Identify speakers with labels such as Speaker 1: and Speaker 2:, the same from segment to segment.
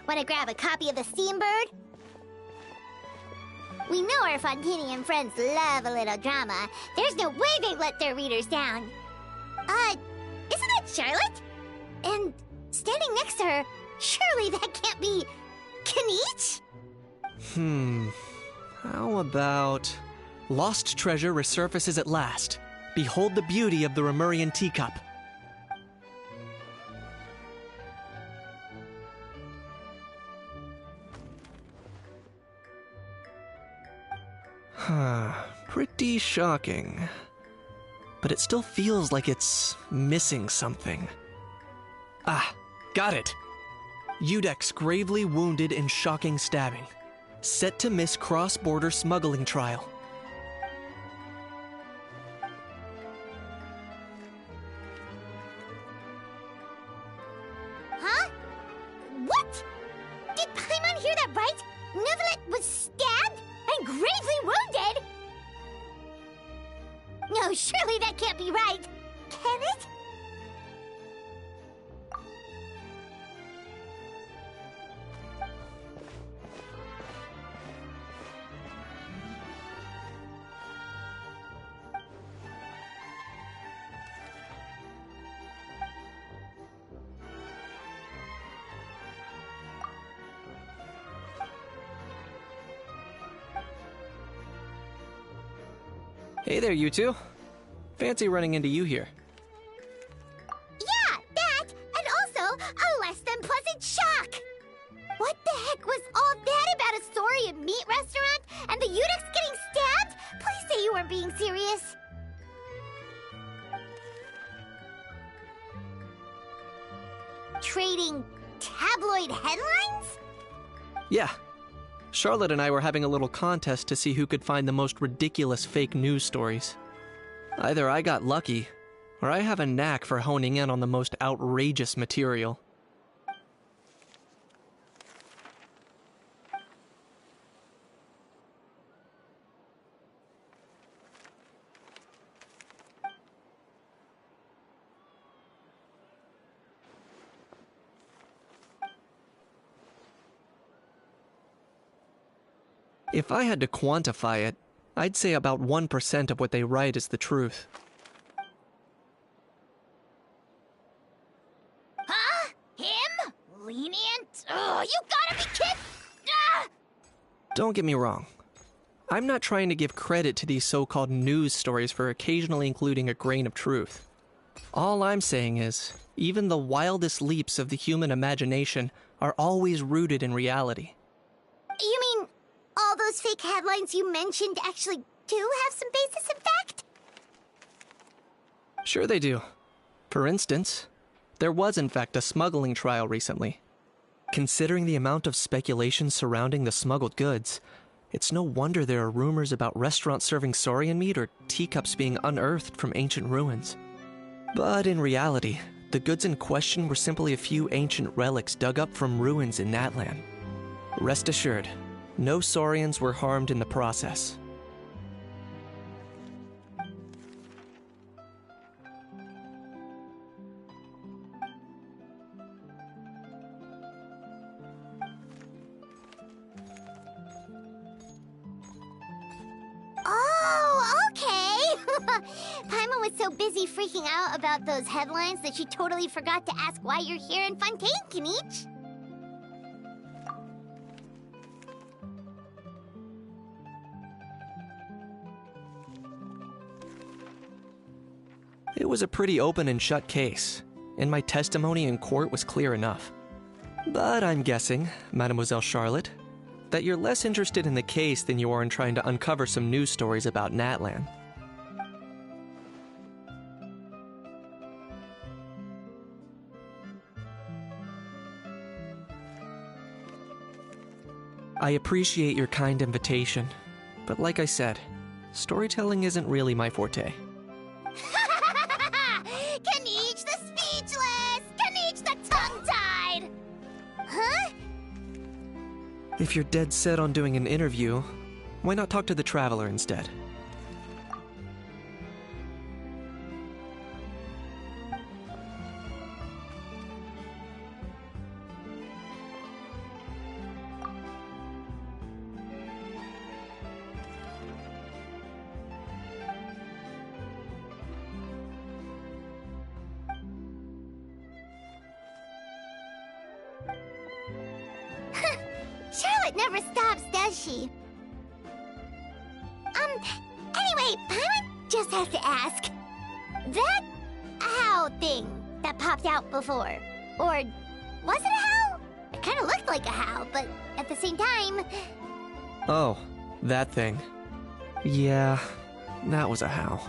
Speaker 1: Wanna grab a copy of the Steambird? We know our Fontanian friends love a little drama. There's no way they let their readers down. Isn't that Charlotte? And standing next to her, surely that can't be Kaniche?
Speaker 2: How about... Lost treasure resurfaces at last. Behold the beauty of the Remurian teacup. Pretty shocking. But it still feels like it's missing something. Ah, got it! Udex gravely wounded in shocking stabbing. Set to miss cross-border smuggling trial.
Speaker 1: Huh? What? Did Paimon hear that right? Neuvillette was stabbed and gravely wounded? No, surely that can't be right. Can it?
Speaker 2: Hey there, you two. Fancy running into you here.
Speaker 1: Yeah, that, and also a less than pleasant shock. What the heck was all that about a Saurian meat restaurant and the Udex getting stabbed? Please say you weren't being serious. Trading tabloid headlines?
Speaker 2: Yeah. Charlotte and I were having a little contest to see who could find the most ridiculous fake news stories. Either I got lucky, or I have a knack for honing in on the most outrageous material. If I had to quantify it, I'd say about 1% of what they write is the truth.
Speaker 1: Huh? Him? Lenient? Ugh, you gotta be kidding! Ah!
Speaker 2: Don't get me wrong. I'm not trying to give credit to these so-called news stories for occasionally including a grain of truth. All I'm saying is, even the wildest leaps of the human imagination are always rooted in reality.
Speaker 1: You mean all those fake headlines you mentioned actually do have some basis in fact?
Speaker 2: Sure they do. For instance, there was in fact a smuggling trial recently. Considering the amount of speculation surrounding the smuggled goods, it's no wonder there are rumors about restaurants serving saurian meat or teacups being unearthed from ancient ruins. But in reality, the goods in question were simply a few ancient relics dug up from ruins in Natlan. Rest assured, no saurians were harmed in the process.
Speaker 1: Oh, okay! Paimon was so busy freaking out about those headlines that she totally forgot to ask why you're here in Fontaine, Kaniche.
Speaker 2: It was a pretty open and shut case, and my testimony in court was clear enough. But I'm guessing, Mademoiselle Charlotte, that you're less interested in the case than you are in trying to uncover some news stories about Natlan. I appreciate your kind invitation, but like I said, storytelling isn't really my forte.
Speaker 1: Kaniche the speechless! Kaniche the tongue-tied! Huh?
Speaker 2: If you're dead set on doing an interview, why not talk to the Traveler instead?
Speaker 1: Charlotte never stops, does she? Anyway, Paimon just has to ask. That how thing that popped out before, or was it a how? It kind of looked like a how, but at the same time...
Speaker 2: Oh, that thing. Yeah, that was a how.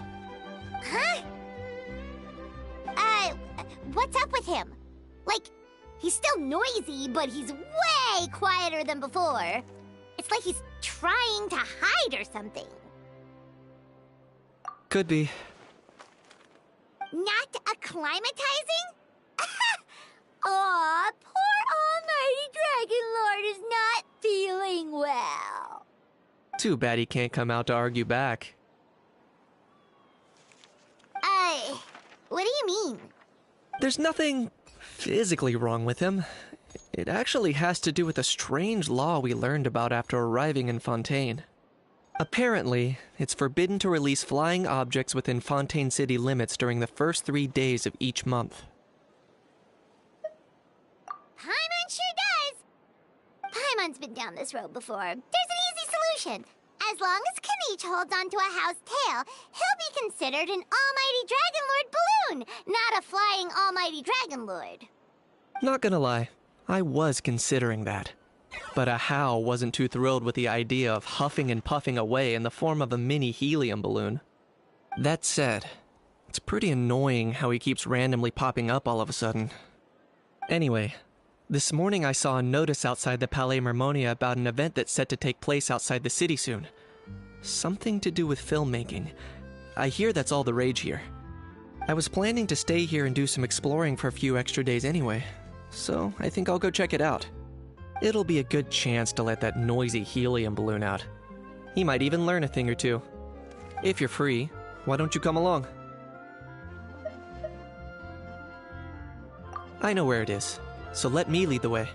Speaker 1: Huh? What's up with him? Like, he's still noisy, but he's way quieter than before. It's like he's trying to hide or something.
Speaker 2: Could be.
Speaker 1: Not acclimatizing? Aw, poor Almighty Dragon Lord is not feeling well.
Speaker 2: Too bad he can't come out to argue back.
Speaker 1: What do you mean?
Speaker 2: There's nothing physically wrong with him. It actually has to do with a strange law we learned about after arriving in Fontaine. Apparently, it's forbidden to release flying objects within Fontaine city limits during the first 3 days of each month.
Speaker 1: Paimon sure does! Paimon's been down this road before. There's an easy solution. As long as Kaniche holds onto a how's tail, he'll be considered an Almighty Dragon Lord balloon, not a flying Almighty Dragon Lord.
Speaker 2: Not gonna lie, I was considering that. But a how wasn't too thrilled with the idea of huffing and puffing away in the form of a mini helium balloon. That said, it's pretty annoying how he keeps randomly popping up all of a sudden. Anyway, this morning I saw a notice outside the Palais Mermonia about an event that's set to take place outside the city soon. Something to do with filmmaking. I hear that's all the rage here. I was planning to stay here and do some exploring for a few extra days anyway, so I think I'll go check it out. It'll be a good chance to let that noisy helium balloon out. He might even learn a thing or two. If you're free, why don't you come along? I know where it is, so let me lead the way.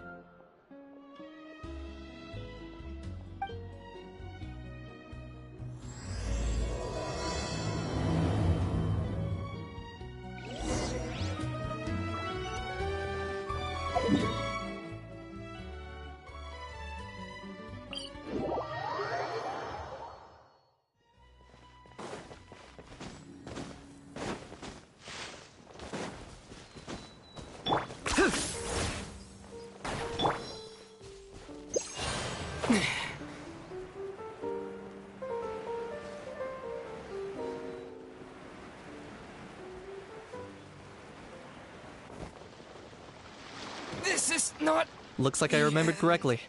Speaker 3: This is not...
Speaker 2: Looks like I remembered correctly.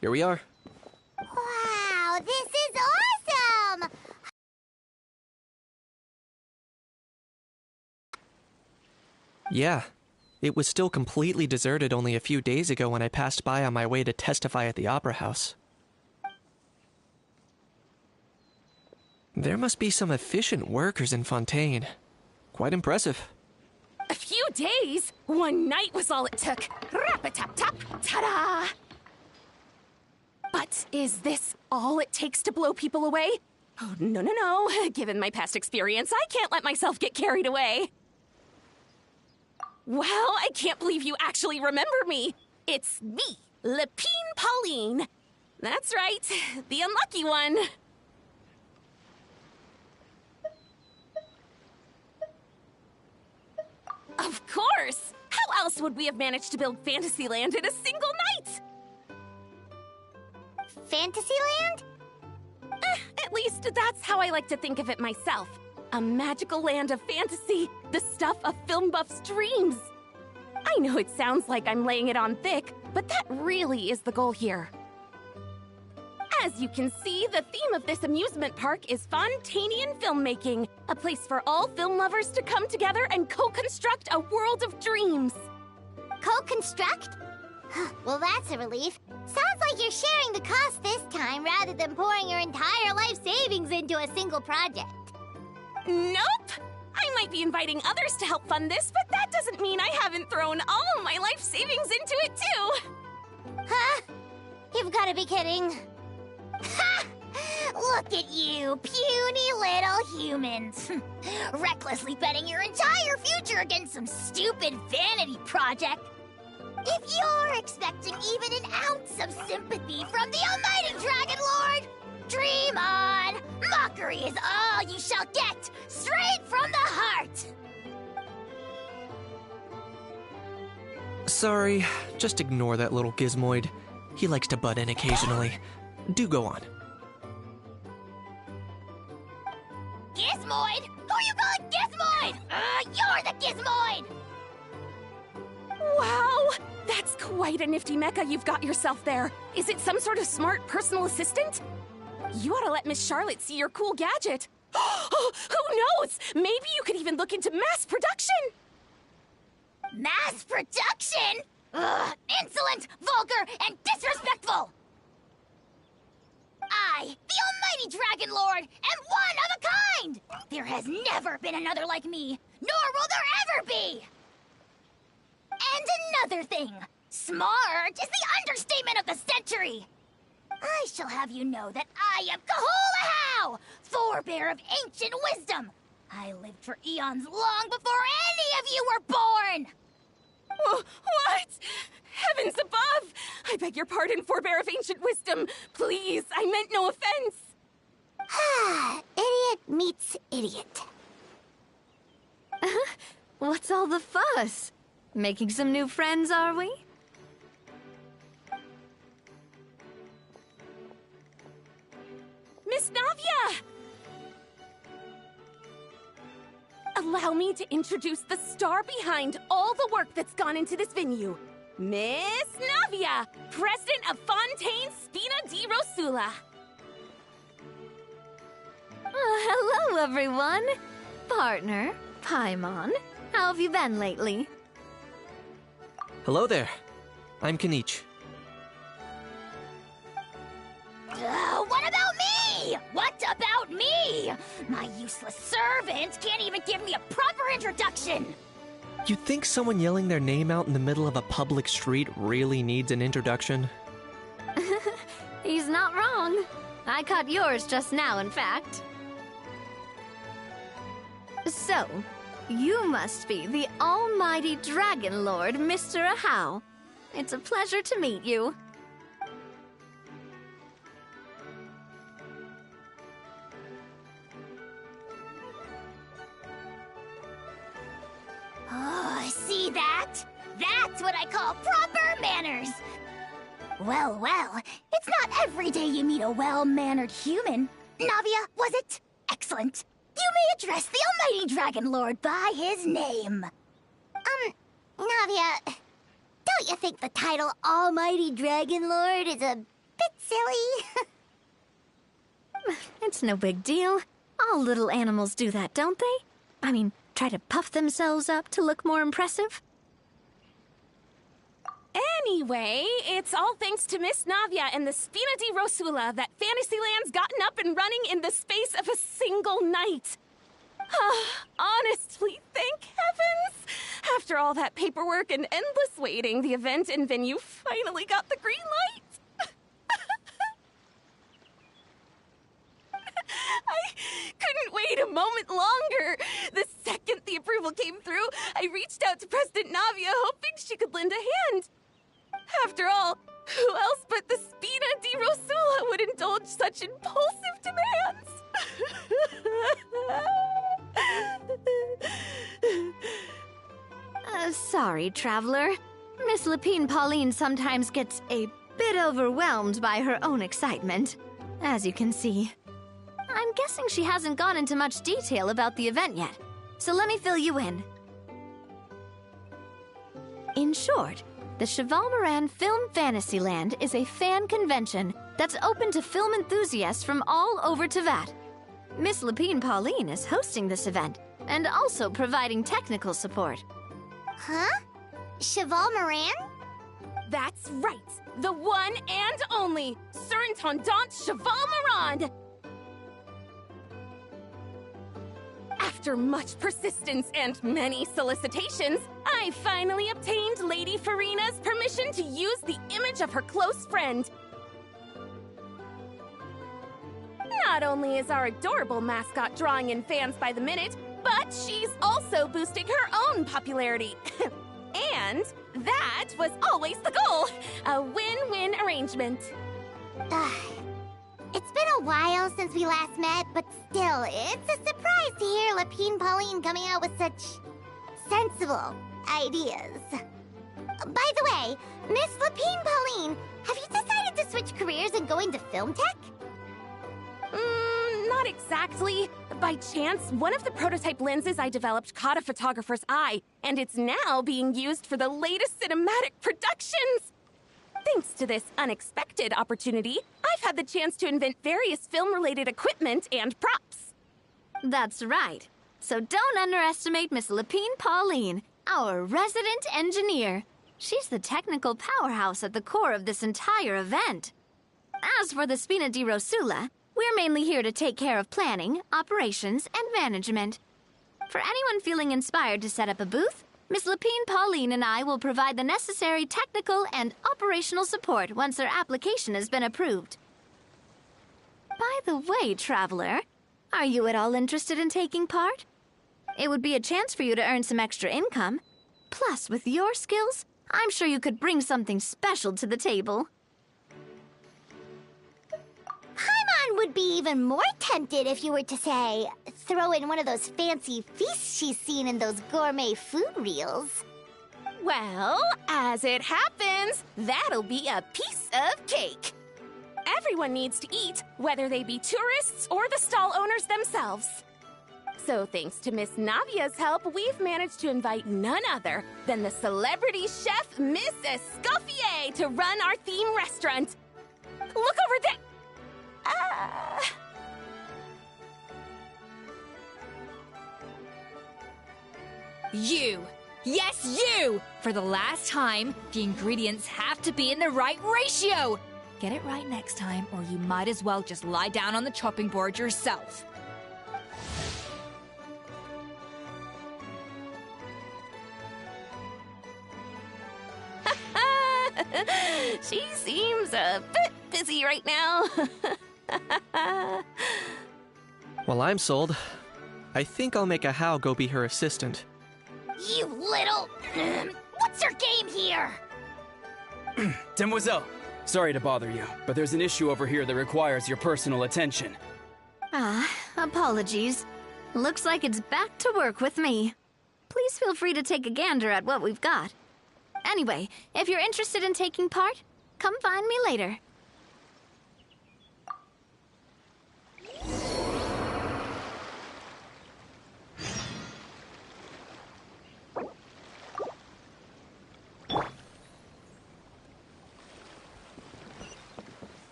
Speaker 2: Here we are.
Speaker 1: Wow, this is awesome!
Speaker 2: Yeah, it was still completely deserted only a few days ago when I passed by on my way to testify at the Opera House. There must be some efficient workers in Fontaine. Quite impressive.
Speaker 3: A few days? One night was all it took. Rap-a-tap-tap, ta-da! But is this all it takes to blow people away? Oh, no, no, no. Given my past experience, I can't let myself get carried away. Well, I can't believe you actually remember me. It's me, Lepine Pauline. That's right, the unlucky one. Of course! How else would we have managed to build Fantasyland in a single night?
Speaker 1: Fantasyland?
Speaker 3: At least that's how I like to think of it myself. A magical land of fantasy, the stuff of film buffs' dreams. I know it sounds like I'm laying it on thick, but that really is the goal here. As you can see, the theme of this amusement park is Fontainian filmmaking, a place for all film lovers to come together and co-construct a world of dreams.
Speaker 1: Co-construct? Well, that's a relief. Sounds like you're sharing the cost this time rather than pouring your entire life savings into a single project.
Speaker 3: Nope! I might be inviting others to help fund this, but that doesn't mean I haven't thrown all of my life savings into it too!
Speaker 1: Huh? You've got to be kidding. Ha! Look at you, puny little humans. Recklessly betting your entire future against some stupid vanity project. If you're expecting even an ounce of sympathy from the almighty Dragon Lord, dream on! Mockery is all you shall get, straight from the heart!
Speaker 2: Sorry, just ignore that little gizmoid. He likes to butt in occasionally. Do go on.
Speaker 1: Gizmoid? Who you calling Gizmoid? You're the Gizmoid!
Speaker 3: Wow! That's quite a nifty mecha you've got yourself there. Is it some sort of smart personal assistant? You ought to let Miss Charlotte see your cool gadget. Who knows? Maybe you could even look into mass production!
Speaker 1: Mass production? Ugh, insolent, vulgar, and disrespectful! I, the almighty Dragon Lord, am one of a kind! There has never been another like me, nor will there ever be! And another thing, smart is the understatement of the century! I shall have you know that I am Kahulahau, forebear of ancient wisdom! I lived for eons long before any of you were born!
Speaker 3: What? Heavens above! I beg your pardon, forebear of ancient wisdom. Please, I meant no offense.
Speaker 1: Idiot meets idiot.
Speaker 4: What's all the fuss? Making some new friends, are we?
Speaker 3: Miss Navia! Allow me to introduce the star behind all the work that's gone into this venue. Miss Navia, President of Fontaine Spina di Rosula.
Speaker 4: Hello, everyone. Partner, Paimon, how have you been lately?
Speaker 2: Hello there. I'm Kanich.
Speaker 1: What about me? What about me? My useless servant can't even give me a proper introduction.
Speaker 2: You think someone yelling their name out in the middle of a public street really needs an introduction?
Speaker 4: He's not wrong. I caught yours just now, in fact. So, you must be the almighty Dragon Lord, Mr. Ahau. It's a pleasure to meet you.
Speaker 1: Oh, see that? That's what I call proper manners. Well, it's not every day you meet a well-mannered human. Navia, was it? Excellent. You may address the almighty Dragon Lord by his name. Navia, don't you think the title Almighty Dragon Lord is a bit silly?
Speaker 4: It's no big deal. All little animals do that, don't they? I mean, try to puff themselves up to look more impressive.
Speaker 3: Anyway, it's all thanks to Miss Navia and the Spina di Rosula that Fantasyland's gotten up and running in the space of a single night. Honestly, thank heavens! After all that paperwork and endless waiting, the event and venue finally got the green light. I couldn't wait a moment longer. The second the approval came through, I reached out to President Navia, hoping she could lend a hand. After all, who else but the Spina di Rosula would indulge such impulsive demands?
Speaker 4: Sorry, traveler. Miss Lapine Pauline sometimes gets a bit overwhelmed by her own excitement, as you can see. I'm guessing she hasn't gone into much detail about the event yet, so let me fill you in. In short, the Cheval Moran Film Fantasyland is a fan convention that's open to film enthusiasts from all over Teyvat. Miss Lapine Pauline is hosting this event and also providing technical support.
Speaker 1: Huh? Cheval Moran?
Speaker 3: That's right. The one and only Surintendant Cheval Moran. After much persistence and many solicitations, I finally obtained Lady Farina's permission to use the image of her close friend. Not only is our adorable mascot drawing in fans by the minute, but she's also boosting her own popularity. And that was always the goal. A win-win arrangement.
Speaker 1: It's been a while since we last met, but still, it's a surprise to hear Lapine Pauline coming out with such sensible ideas. By the way, Miss Lapine Pauline, have you decided to switch careers and go into film tech?
Speaker 3: Not exactly. By chance, one of the prototype lenses I developed caught a photographer's eye, and it's now being used for the latest cinematic productions. Thanks to this unexpected opportunity, I've had the chance to invent various film-related equipment and props.
Speaker 4: That's right. So don't underestimate Miss Lapine Pauline, our resident engineer. She's the technical powerhouse at the core of this entire event. As for the Spina di Rosula, we're mainly here to take care of planning, operations, and management. For anyone feeling inspired to set up a booth, Miss Lapine Pauline and I will provide the necessary technical and operational support once their application has been approved. By the way, Traveler, are you at all interested in taking part? It would be a chance for you to earn some extra income. Plus, with your skills, I'm sure you could bring something special to the table.
Speaker 1: Paimon would be even more tempted if you were to, say, throw in one of those fancy feasts she's seen in those gourmet food reels.
Speaker 3: Well, as it happens, that'll be a piece of cake. Everyone needs to eat, whether they be tourists or the stall owners themselves. So thanks to Miss Navia's help, we've managed to invite none other than the celebrity chef, Miss Escoffier, to run our theme restaurant. Look over there!
Speaker 5: You! Yes, you! For the last time, the ingredients have to be in the right ratio! Get it right next time, or you might as well just lie down on the chopping board yourself.
Speaker 3: She seems a bit busy right now.
Speaker 2: Well, I'm sold. I think I'll make a How go be her assistant.
Speaker 1: You little... What's your game here?
Speaker 6: Demoiselle, sorry to bother you, but there's an issue over here that requires your personal attention.
Speaker 4: Apologies. Looks like it's back to work with me. Please feel free to take a gander at what we've got. Anyway, if you're interested in taking part, come find me later.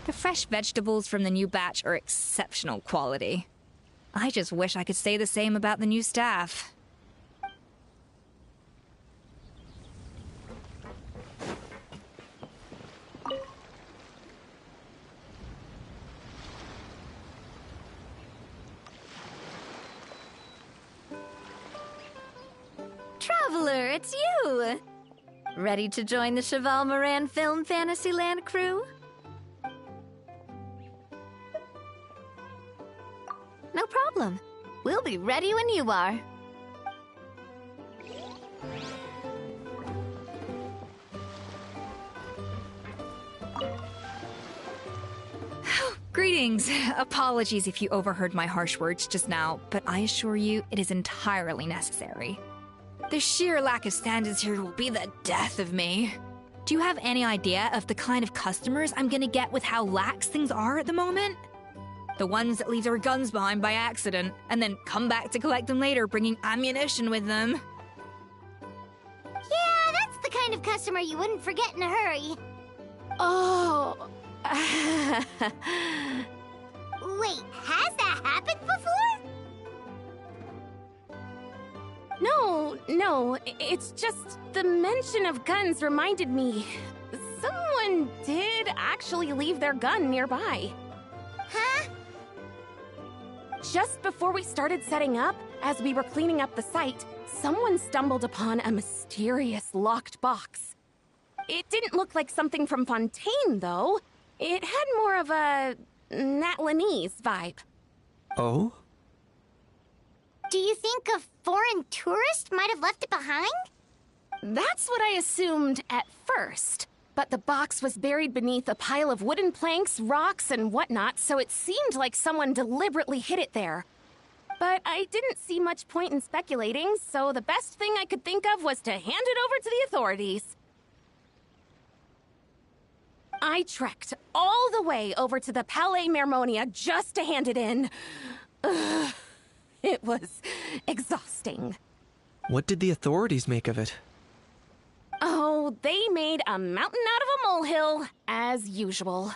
Speaker 5: The fresh vegetables from the new batch are exceptional quality. I just wish I could say the same about the new staff.
Speaker 4: Traveler, it's you! Ready to join the Cheval Moran Film Fantasyland crew? No problem. We'll be ready when you are.
Speaker 5: Greetings. Apologies if you overheard my harsh words just now, but I assure you it is entirely necessary. The sheer lack of standards here will be the death of me. Do you have any idea of the kind of customers I'm gonna get with how lax things are at the moment? The ones that leave their guns behind by accident, and then come back to collect them later, bringing ammunition with them.
Speaker 1: Yeah, that's the kind of customer you wouldn't forget in a hurry.
Speaker 3: Oh.
Speaker 1: Wait, has that happened before?
Speaker 3: No, it's just the mention of guns reminded me. Someone did actually leave their gun nearby.
Speaker 1: Huh?
Speaker 3: Just before we started setting up, as we were cleaning up the site, someone stumbled upon a mysterious locked box. It didn't look like something from Fontaine, though. It had more of a Natlanese vibe.
Speaker 2: Oh?
Speaker 1: Do you think a foreign tourist might have left it behind?
Speaker 3: That's what I assumed at first. But the box was buried beneath a pile of wooden planks, rocks, and whatnot, so it seemed like someone deliberately hid it there. But I didn't see much point in speculating, so the best thing I could think of was to hand it over to the authorities. I trekked all the way over to the Palais Mermonia just to hand it in. Ugh, it was exhausting.
Speaker 2: What did the authorities make of it?
Speaker 3: Oh, they made a mountain out of a molehill, as usual.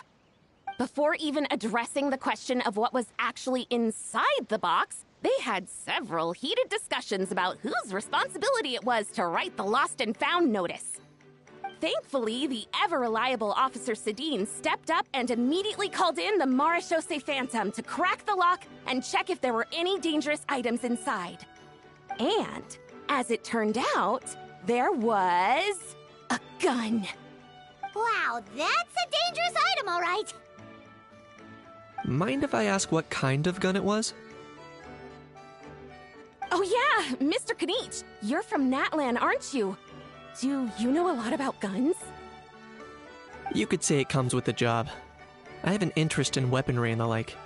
Speaker 3: Before even addressing the question of what was actually inside the box, they had several heated discussions about whose responsibility it was to write the lost and found notice. Thankfully, the ever-reliable Officer Sedine stepped up and immediately called in the Marechaussee Phantom to crack the lock and check if there were any dangerous items inside. And, as it turned out, there was a gun.
Speaker 1: Wow, that's a dangerous item, all right.
Speaker 2: Mind if I ask what kind of gun it was?
Speaker 3: Oh yeah, Mr. Kanich, you're from Natlan, aren't you? Do you know a lot about guns?
Speaker 2: You could say it comes with the job. I have an interest in weaponry and the like.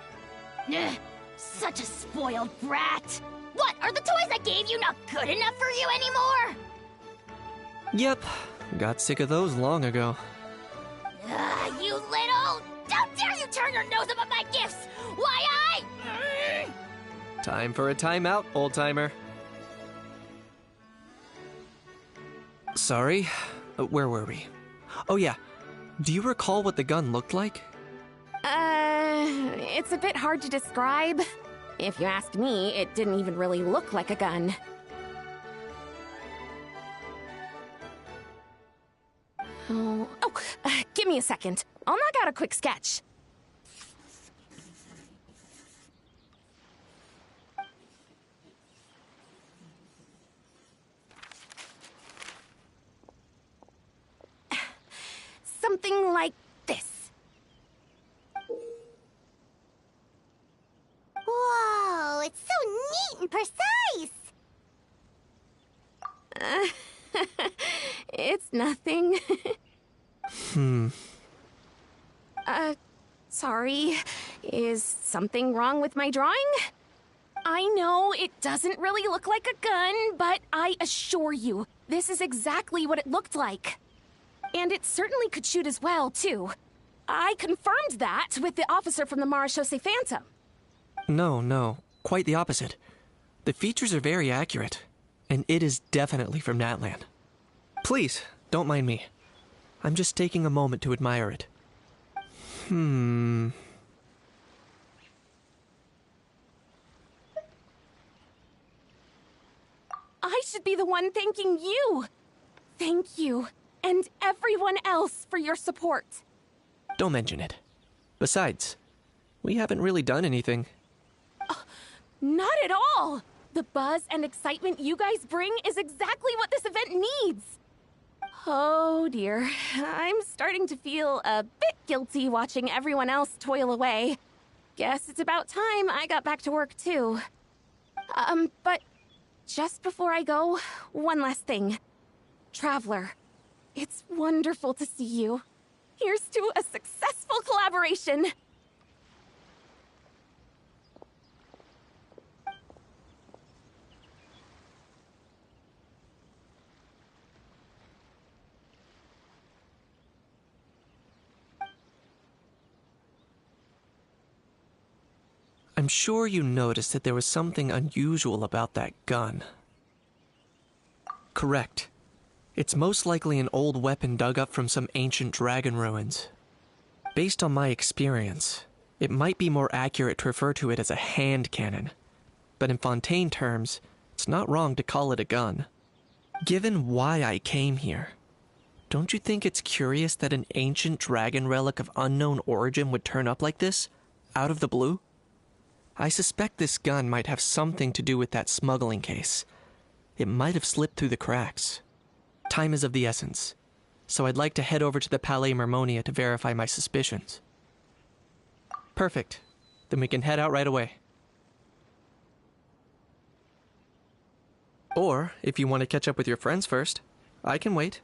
Speaker 1: Ugh, such a spoiled brat. What, are the toys I gave you not good enough for you anymore?
Speaker 2: Yep, got sick of those long ago.
Speaker 1: You little... Don't dare you turn your nose up at my gifts! Why,
Speaker 2: Time for a timeout, old-timer. Sorry, where were we? Oh yeah, do you recall what the gun looked like?
Speaker 3: It's a bit hard to describe. If you asked me, it didn't even really look like a gun. Give me a second. I'll knock out a quick sketch. Something like this.
Speaker 1: Whoa, it's so neat and precise!
Speaker 3: It's nothing. Sorry. Is something wrong with my drawing? I know it doesn't really look like a gun, but I assure you, this is exactly what it looked like. And it certainly could shoot as well, too. I confirmed that with the officer from the Marechaussee Phantom.
Speaker 2: No, quite the opposite. The features are very accurate, and it is definitely from Natlan. Please, don't mind me. I'm just taking a moment to admire it.
Speaker 3: I should be the one thanking you. Thank you, and everyone else for your support.
Speaker 2: Don't mention it. Besides, we haven't really done anything.
Speaker 3: Not at all! The buzz and excitement you guys bring is exactly what this event needs. Oh dear, I'm starting to feel a bit guilty watching everyone else toil away. Guess it's about time I got back to work too. But just before I go, one last thing. Traveler, it's wonderful to see you. Here's to a successful collaboration.
Speaker 2: I'm sure you noticed that there was something unusual about that gun. Correct. It's most likely an old weapon dug up from some ancient dragon ruins. Based on my experience, it might be more accurate to refer to it as a hand cannon. But in Fontaine terms, it's not wrong to call it a gun. Given why I came here, don't you think it's curious that an ancient dragon relic of unknown origin would turn up like this, out of the blue? I suspect this gun might have something to do with that smuggling case. It might have slipped through the cracks. Time is of the essence, so I'd like to head over to the Palais Mermonia to verify my suspicions. Perfect. Then we can head out right away. Or, if you want to catch up with your friends first, I can wait.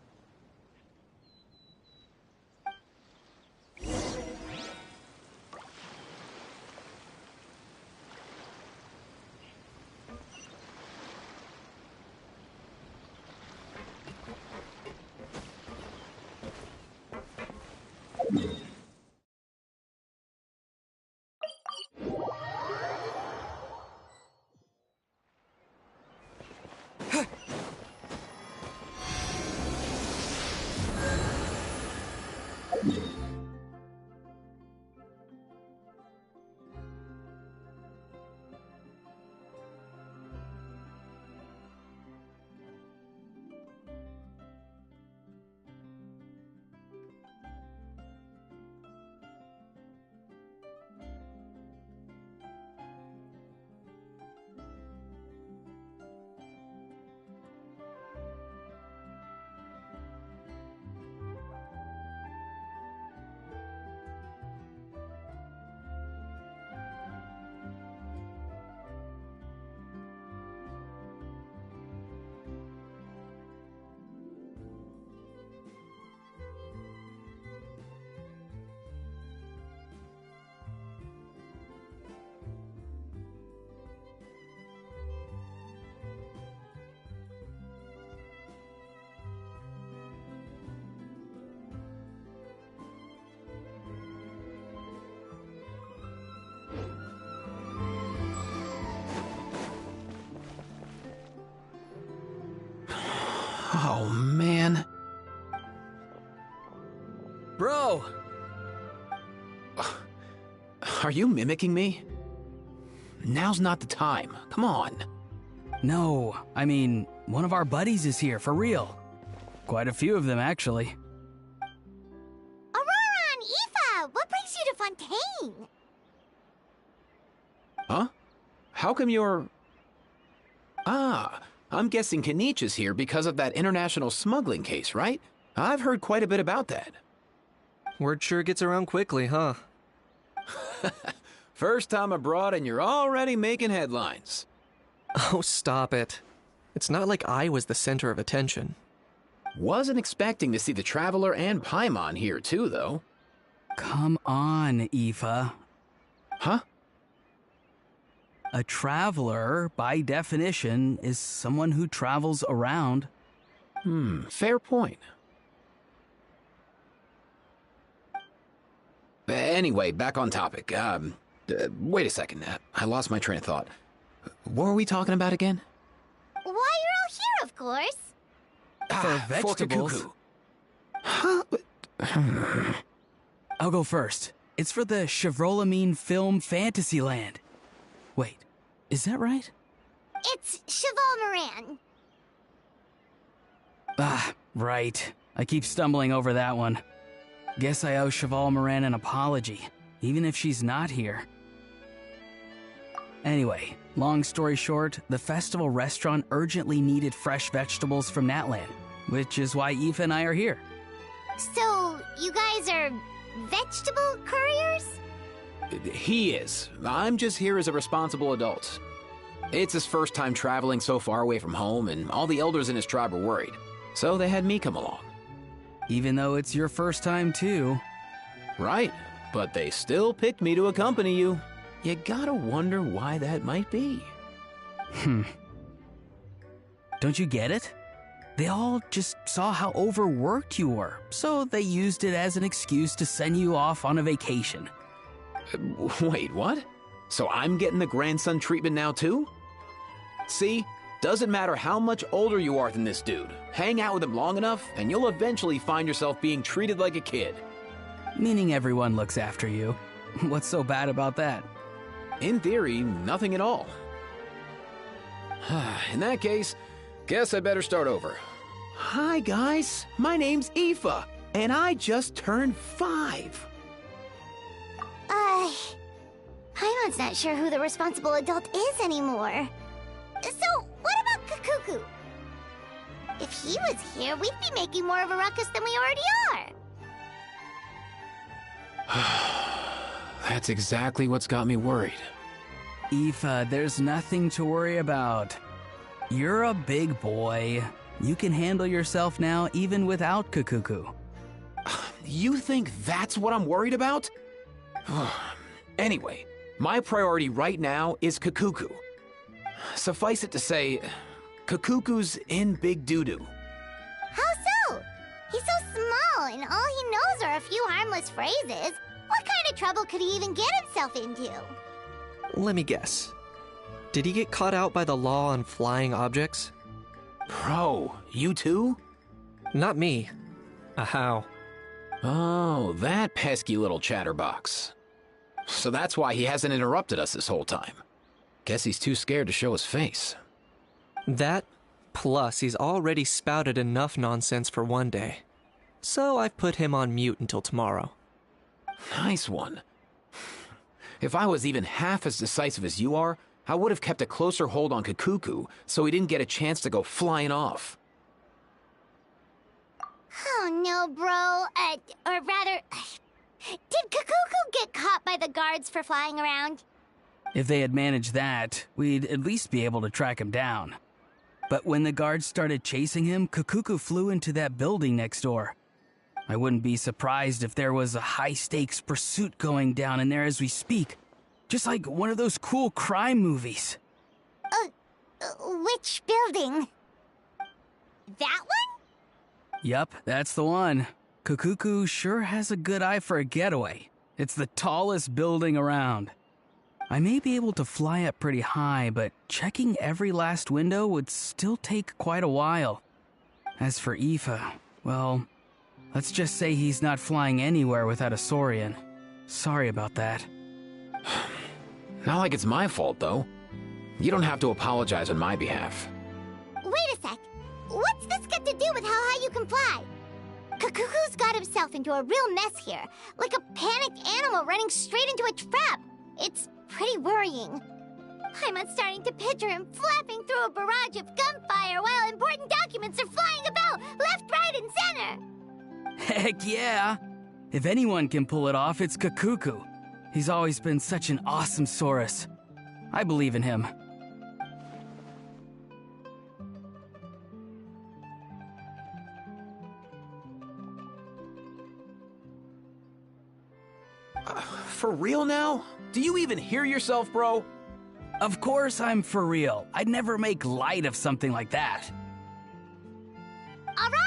Speaker 7: Oh, man.
Speaker 6: Bro!
Speaker 7: Are you mimicking me? Now's not the time. Come on.
Speaker 6: No, I mean, one of our buddies is here, for real. Quite a few of them, actually.
Speaker 1: Aurora and Aoife, what brings you to Fontaine?
Speaker 7: Huh? How come you're... Ah, I'm guessing Kanich is here because of that international smuggling case, right? I've heard quite a bit about that.
Speaker 2: Word sure gets around quickly, huh?
Speaker 7: First time abroad and you're already making headlines.
Speaker 2: Oh, stop it. It's not like I was the center of attention.
Speaker 7: Wasn't expecting to see the Traveler and Paimon here too, though.
Speaker 6: Come on, Aoife.
Speaker 7: Huh?
Speaker 6: A traveler, by definition, is someone who travels around.
Speaker 7: Fair point. Anyway, back on topic. Wait a second. I lost my train of thought. What were we talking about again?
Speaker 1: Why, you're all here, of course.
Speaker 6: For
Speaker 7: Fork a
Speaker 6: vegetables.
Speaker 7: cuckoo. Huh?
Speaker 6: I'll go first. It's for the Chevrolamine Film Fantasyland. Wait, is that right?
Speaker 1: It's Cheval Moran.
Speaker 6: Ah, right. I keep stumbling over that one. Guess I owe Cheval Moran an apology, even if she's not here. Anyway, long story short, the festival restaurant urgently needed fresh vegetables from Natland, which is why Aoife and I are here.
Speaker 1: So, you guys are vegetable couriers?
Speaker 7: He is. I'm just here as a responsible adult. It's his first time traveling so far away from home, and all the elders in his tribe were worried. So they had me come along.
Speaker 6: Even though it's your first time too.
Speaker 7: Right, but they still picked me to accompany you. You gotta wonder why that might be.
Speaker 6: Don't you get it? They all just saw how overworked you were, so they used it as an excuse to send you off on a vacation.
Speaker 7: Wait, what? So I'm getting the grandson treatment now too? See? Doesn't matter how much older you are than this dude. Hang out with him long enough, and you'll eventually find yourself being treated like a kid.
Speaker 6: Meaning everyone looks after you. What's so bad about that?
Speaker 7: In theory, nothing at all. In that case, guess I better start over. Hi guys, my name's Aoife, and I just turned 5.
Speaker 1: Paimon's not sure who the responsible adult is anymore. So, what about Kakuku? If he was here, we'd be making more of a ruckus than we already are.
Speaker 7: That's exactly what's got me worried.
Speaker 6: Aoife, there's nothing to worry about. You're a big boy. You can handle yourself now even without Kakuku.
Speaker 7: You think that's what I'm worried about? Anyway, my priority right now is Kakuku. Suffice it to say, Kakuku's in big doo-doo.
Speaker 1: How so? He's so small, and all he knows are a few harmless phrases. What kind of trouble could he even get himself into?
Speaker 2: Let me guess. Did he get caught out by the law on flying objects?
Speaker 7: Bro, you too?
Speaker 2: Not me. How?
Speaker 7: Oh, that pesky little chatterbox. So that's why he hasn't interrupted us this whole time. Guess he's too scared to show his face.
Speaker 2: That, plus he's already spouted enough nonsense for one day. So I've put him on mute until tomorrow.
Speaker 7: Nice one. If I was even half as decisive as you are, I would have kept a closer hold on Kakuku so he didn't get a chance to go flying off.
Speaker 1: Oh no, bro. Or rather, did Kakuku get caught by the guards for flying around?
Speaker 6: If they had managed that, we'd at least be able to track him down. But when the guards started chasing him, Kakuku flew into that building next door. I wouldn't be surprised if there was a high-stakes pursuit going down in there as we speak. Just like one of those cool crime movies.
Speaker 1: Which building? That one?
Speaker 6: Yup, that's the one. Kakuku sure has a good eye for a getaway. It's the tallest building around. I may be able to fly up pretty high, but checking every last window would still take quite a while. As for Aoife, well, let's just say he's not flying anywhere without a Saurian. Sorry about that.
Speaker 7: Not like it's my fault, though. You don't have to apologize on my behalf.
Speaker 1: Wait a sec. What's this got to do with how high you can fly? Kakuku's got himself into a real mess here, like a panicked animal running straight into a trap. It's pretty worrying. I'm starting to picture him flapping through a barrage of gunfire while important documents are flying about left, right, and center.
Speaker 6: Heck yeah! If anyone can pull it off, it's Kakuku. He's always been such an awesome Saurus. I believe in him.
Speaker 7: For real now? Do you even hear yourself, bro?
Speaker 6: Of course I'm for real. I'd never make light of something like that.
Speaker 1: All right.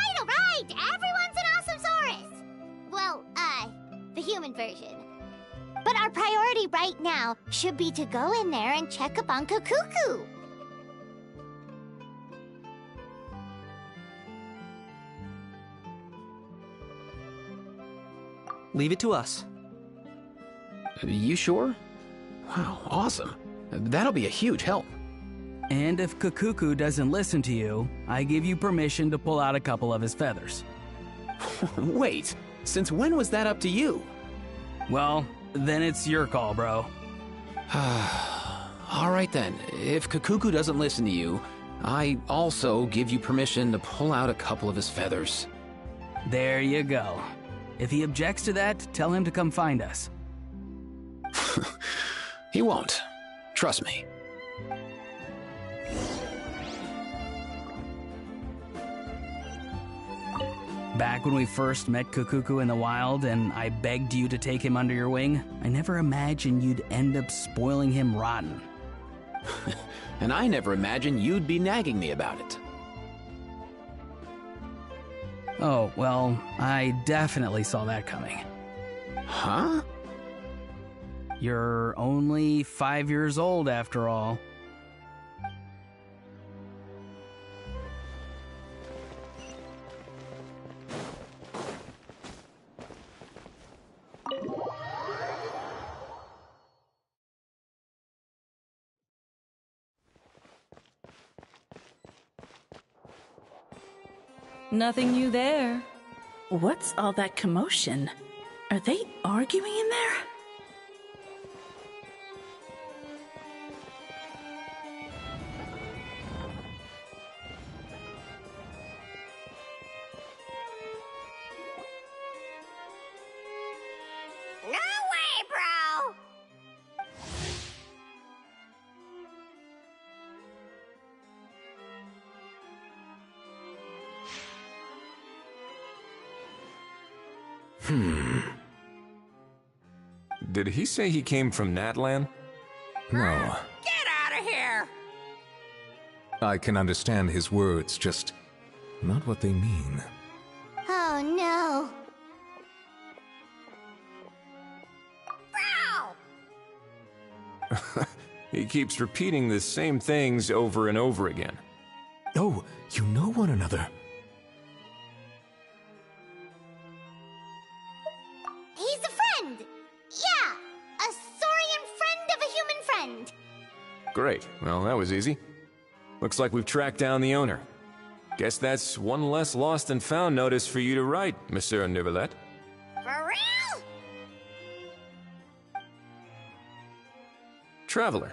Speaker 1: Everyone's an awesome Saurus. Well, the human version. But our priority right now should be to go in there and check up on Kakuku.
Speaker 2: Leave it to us.
Speaker 7: You sure? Wow, awesome. That'll be a huge help.
Speaker 6: And if Kakuku doesn't listen to you, I give you permission to pull out a couple of his feathers.
Speaker 7: Wait, since when was that up to you?
Speaker 6: Well, then it's your call, bro.
Speaker 7: All right then, if Kakuku doesn't listen to you, I also give you permission to pull out a couple of his feathers.
Speaker 6: There you go. If he objects to that, tell him to come find us.
Speaker 7: He won't. Trust me.
Speaker 6: Back when we first met Kakuku in the wild and I begged you to take him under your wing, I never imagined you'd end up spoiling him rotten.
Speaker 7: And I never imagined you'd be nagging me about it.
Speaker 6: Oh, well, I definitely saw that coming.
Speaker 7: Huh?
Speaker 6: You're only 5 years old after all.
Speaker 8: Nothing new there.
Speaker 9: What's all that commotion? Are they arguing in there?
Speaker 1: No way, bro!
Speaker 8: Did he say he came from Natlan?
Speaker 10: No.
Speaker 11: Get out of here!
Speaker 10: I can understand his words, just not what they mean.
Speaker 1: Oh no.
Speaker 11: Bro!
Speaker 8: He keeps repeating the same things over and over again.
Speaker 10: Oh, you know one another.
Speaker 1: He's a friend! Yeah! A saurian friend of a human friend!
Speaker 8: Great. Well, that was easy. Looks like we've tracked down the owner. Guess that's one less lost and found notice for you to write, Monsieur Neuvillette.
Speaker 11: For real?
Speaker 8: Traveler,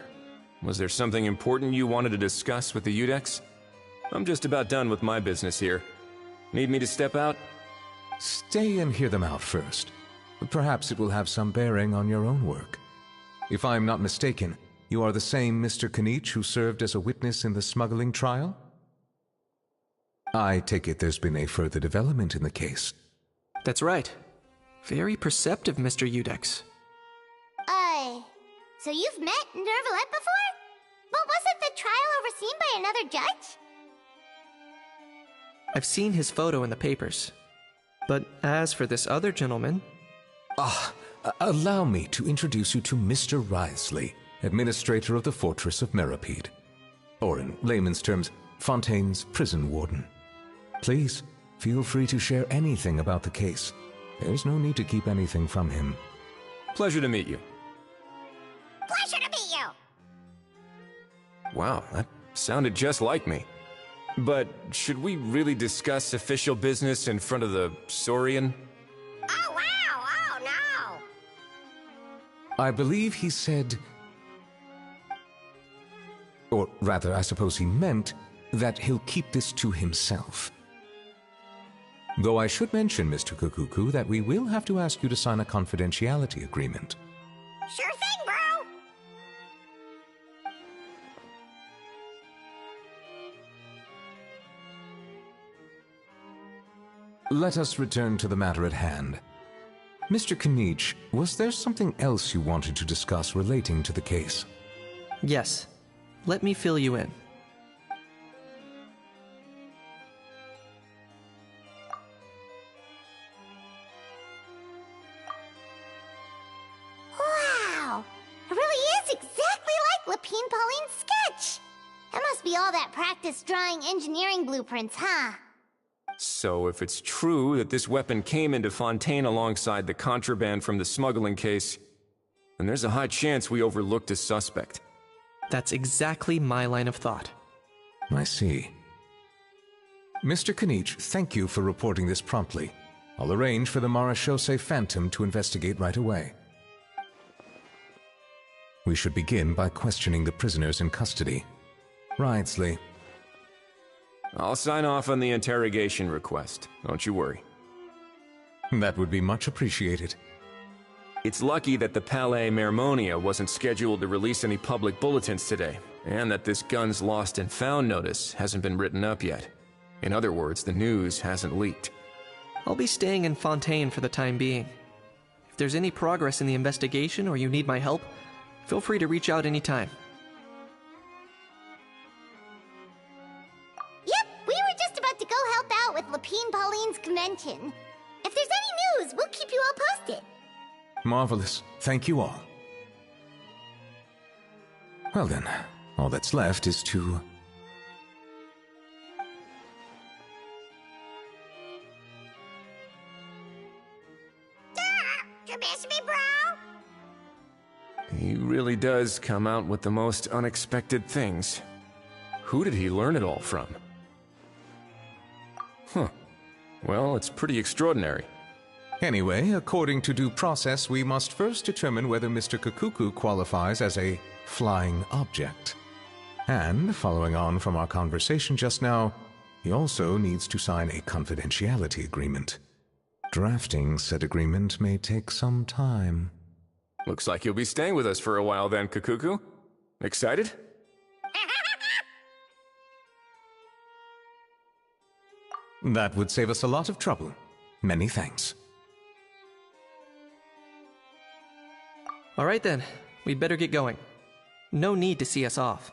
Speaker 8: was there something important you wanted to discuss with the Udex? I'm just about done with my business here. Need me to step out?
Speaker 10: Stay and hear them out first. Perhaps it will have some bearing on your own work. If I'm not mistaken, you are the same Mr. Kanich who served as a witness in the smuggling trial? I take it there's been a further development in the case.
Speaker 2: That's right. Very perceptive, Mr. Udex.
Speaker 1: So you've met Neuvillette before? But wasn't the trial overseen by another judge?
Speaker 2: I've seen his photo in the papers. But as for this other gentleman...
Speaker 10: Allow me to introduce you to Mr. Wriothesley, administrator of the Fortress of Meripede. Or in layman's terms, Fontaine's prison warden. Please, feel free to share anything about the case. There's no need to keep anything from him.
Speaker 8: Pleasure to meet you.
Speaker 1: Pleasure to meet you!
Speaker 8: Wow, that sounded just like me. But should we really discuss official business in front of the Saurian?
Speaker 11: Oh, wow! Oh, no!
Speaker 10: I believe he said... Or rather, I suppose he meant that he'll keep this to himself. Though I should mention, Mr. Kukuku, that we will have to ask you to sign a confidentiality agreement.
Speaker 11: Sure thing, bro!
Speaker 10: Let us return to the matter at hand. Mr. Kanich, was there something else you wanted to discuss relating to the case?
Speaker 2: Yes. Let me fill you in.
Speaker 1: Wow! It really is exactly like Lapine Pauline's sketch! It must be all that practice drawing engineering blueprints, huh?
Speaker 8: So if it's true that this weapon came into Fontaine alongside the contraband from the smuggling case, then there's a high chance we overlooked a suspect.
Speaker 2: That's exactly my line of thought.
Speaker 10: I see. Mr. Kanich, thank you for reporting this promptly. I'll arrange for the Marechaussee Phantom to investigate right away. We should begin by questioning the prisoners in custody. Wriothesley.
Speaker 8: I'll sign off on the interrogation request. Don't you worry.
Speaker 10: That would be much appreciated.
Speaker 8: It's lucky that the Palais Mermonia wasn't scheduled to release any public bulletins today, and that this guns lost and found notice hasn't been written up yet. In other words, the news hasn't leaked.
Speaker 2: I'll be staying in Fontaine for the time being. If there's any progress in the investigation or you need my help, feel free to reach out anytime.
Speaker 1: Yep, we were just about to go help out with Lapine Pauline's convention. If there's any news, we'll keep you all posted.
Speaker 10: Marvelous. Thank you all. Well then, all that's left is to...
Speaker 11: You miss me, bro?
Speaker 8: He really does come out with the most unexpected things. Who did he learn it all from? Huh. Well, it's pretty extraordinary.
Speaker 10: Anyway, according to due process, we must first determine whether Mr. Kukuku qualifies as a flying object. And, following on from our conversation just now, he also needs to sign a confidentiality agreement. Drafting said agreement may take some time.
Speaker 8: Looks like you'll be staying with us for a while then, Kukuku. Excited?
Speaker 10: That would save us a lot of trouble. Many thanks.
Speaker 2: All right then, we'd better get going. No need to see us off.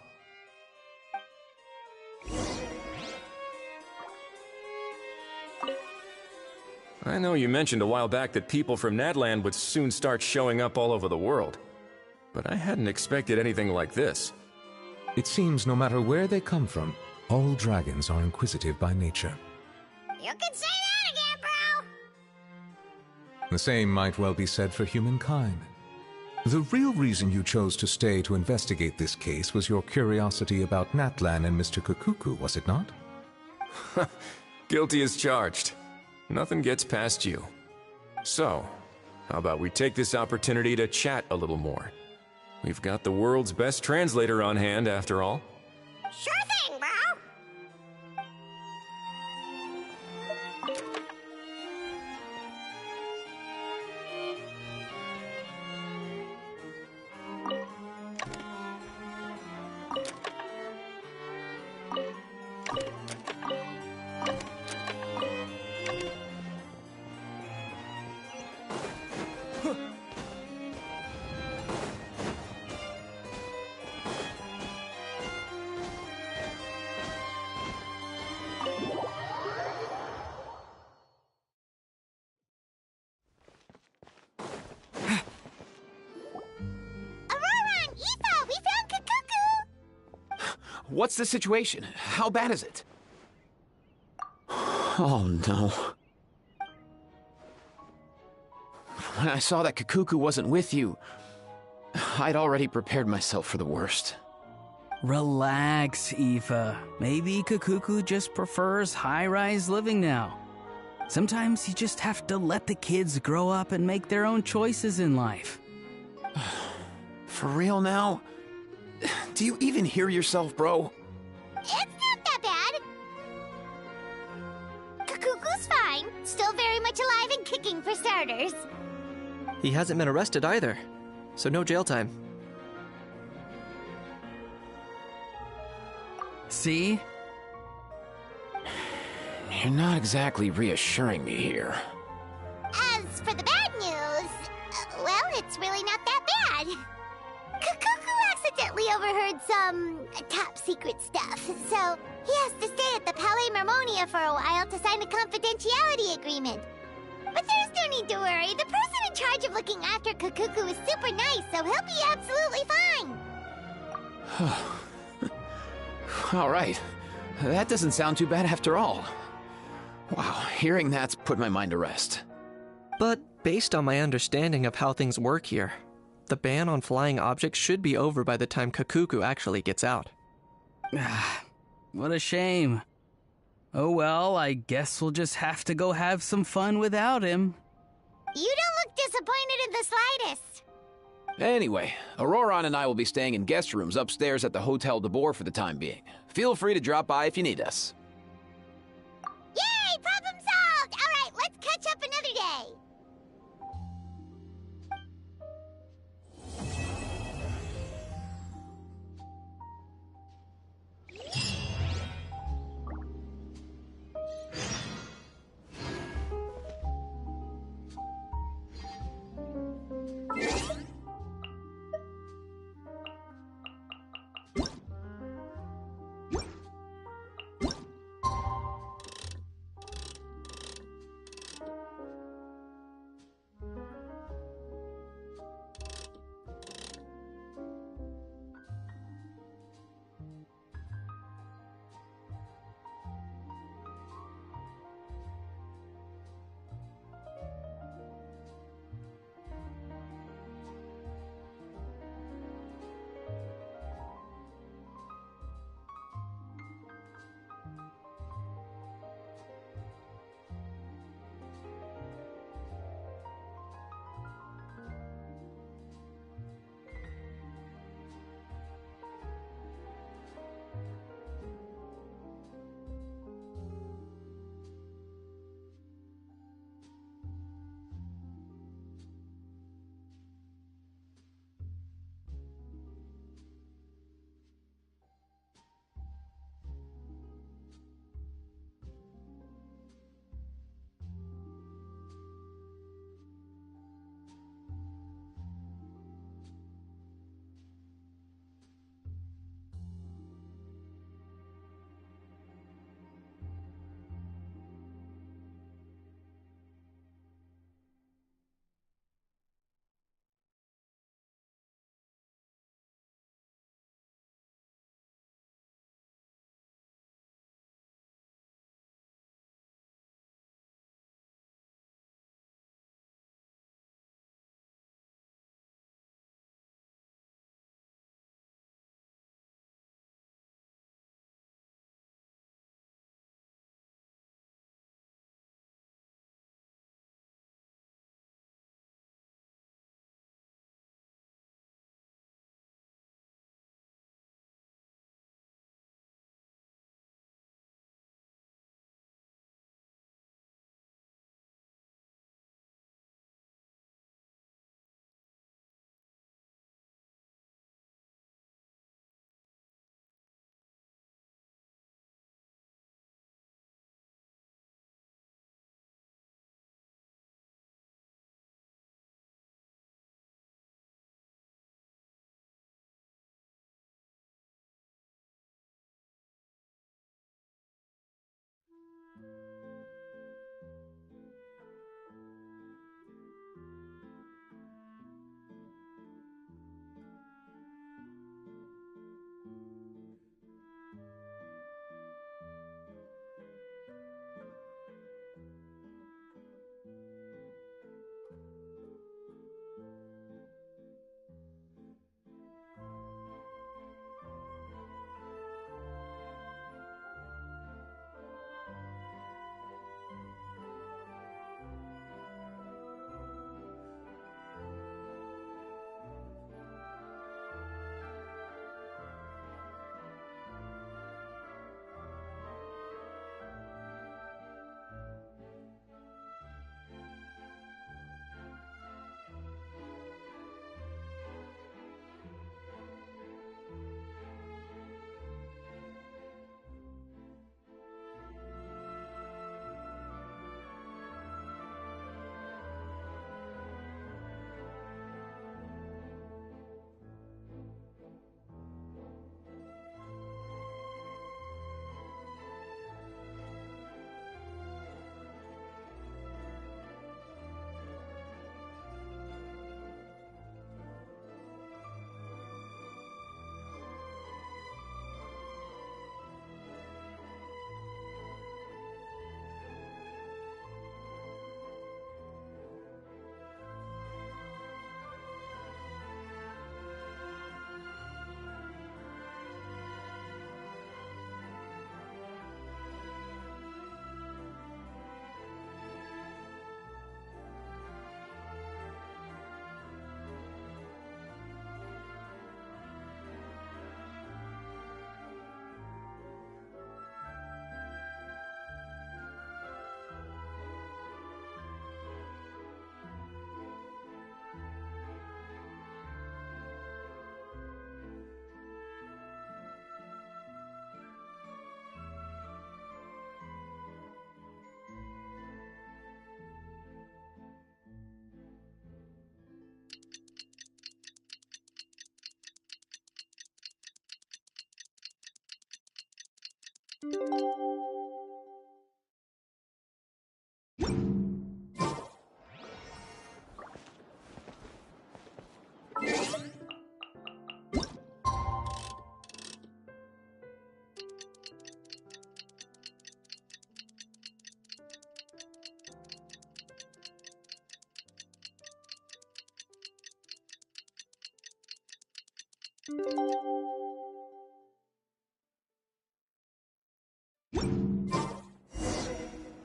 Speaker 8: I know you mentioned a while back that people from Nadland would soon start showing up all over the world, but I hadn't expected anything like this.
Speaker 10: It seems no matter where they come from, all dragons are inquisitive by nature.
Speaker 11: You can say that again, bro!
Speaker 10: The same might well be said for humankind. The real reason you chose to stay to investigate this case was your curiosity about Natlan and Mr. Kukuku, was it not?
Speaker 8: Guilty as charged. Nothing gets past you. So, how about we take this opportunity to chat a little more? We've got the world's best translator on hand, after all.
Speaker 11: Sure thing, bro!
Speaker 7: What's the situation? How bad is it? Oh no. When I saw that Kukuku wasn't with you, I'd already prepared myself for the worst.
Speaker 6: Relax, Aoife. Maybe Kukuku just prefers high-rise living now. Sometimes you just have to let the kids grow up and make their own choices in life.
Speaker 7: For real now? Do you even hear yourself, bro?
Speaker 1: It's not that bad. Kukuku's fine. Still very much alive and kicking for starters.
Speaker 2: He hasn't been arrested either, so no jail time.
Speaker 6: See?
Speaker 7: You're not exactly reassuring me here.
Speaker 1: As for the bad news, well, it's really not that bad. Kukuku accidentally overheard some top-secret stuff, so he has to stay at the Palais Mermonia for a while to sign a confidentiality agreement. But there's no need to worry. The person in charge of looking after Kukuku is super nice, so he'll be absolutely fine.
Speaker 7: All right. That doesn't sound too bad after all. Wow, hearing that's put my mind to rest.
Speaker 2: But based on my understanding of how things work here, the ban on flying objects should be over by the time Kukuku actually gets out.
Speaker 6: What a shame. Oh well, I guess we'll just have to go have some fun without him.
Speaker 1: You don't look disappointed in the slightest.
Speaker 7: Anyway, Auroron and I will be staying in guest rooms upstairs at the Hotel de Boer for the time being. Feel free to drop by if you need us.
Speaker 1: Yay! Problem solved! All right, let's catch up another day.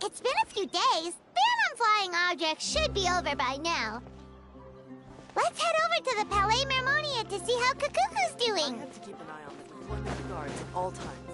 Speaker 1: It's been a few days. Ban on flying objects should be over by now. Let's head over to the Palais Mermonia to see how Kakuku's doing.
Speaker 12: I have to keep an eye on the perimeter guards at all times.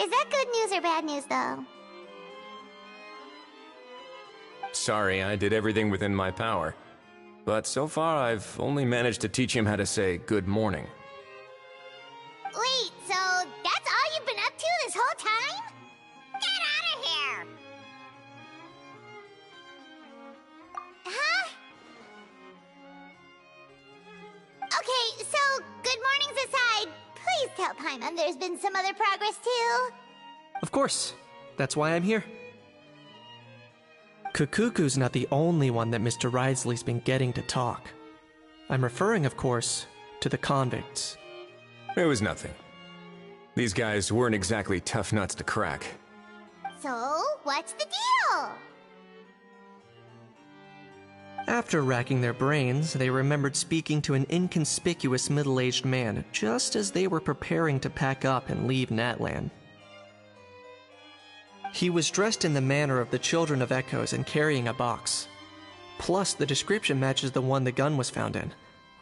Speaker 1: Is that good news or bad news, though?
Speaker 8: Sorry, I did everything within my power. But so far, I've only managed to teach him how to say good morning.
Speaker 1: Wait, so that's all you've been up to this whole time?
Speaker 11: Get out of here!
Speaker 1: Huh? Okay, so good mornings aside, please tell Paimon there's been some other progress too.
Speaker 2: Of course. That's why I'm here. Kakuku's not the only one that Mr. Risley's been getting to talk. I'm referring, of course, to the convicts.
Speaker 8: It was nothing. These guys weren't exactly tough nuts to crack.
Speaker 1: So, what's the deal?
Speaker 2: After racking their brains, they remembered speaking to an inconspicuous middle-aged man just as they were preparing to pack up and leave Natlan. He was dressed in the manner of the Children of Echoes and carrying a box. Plus, the description matches the one the gun was found in.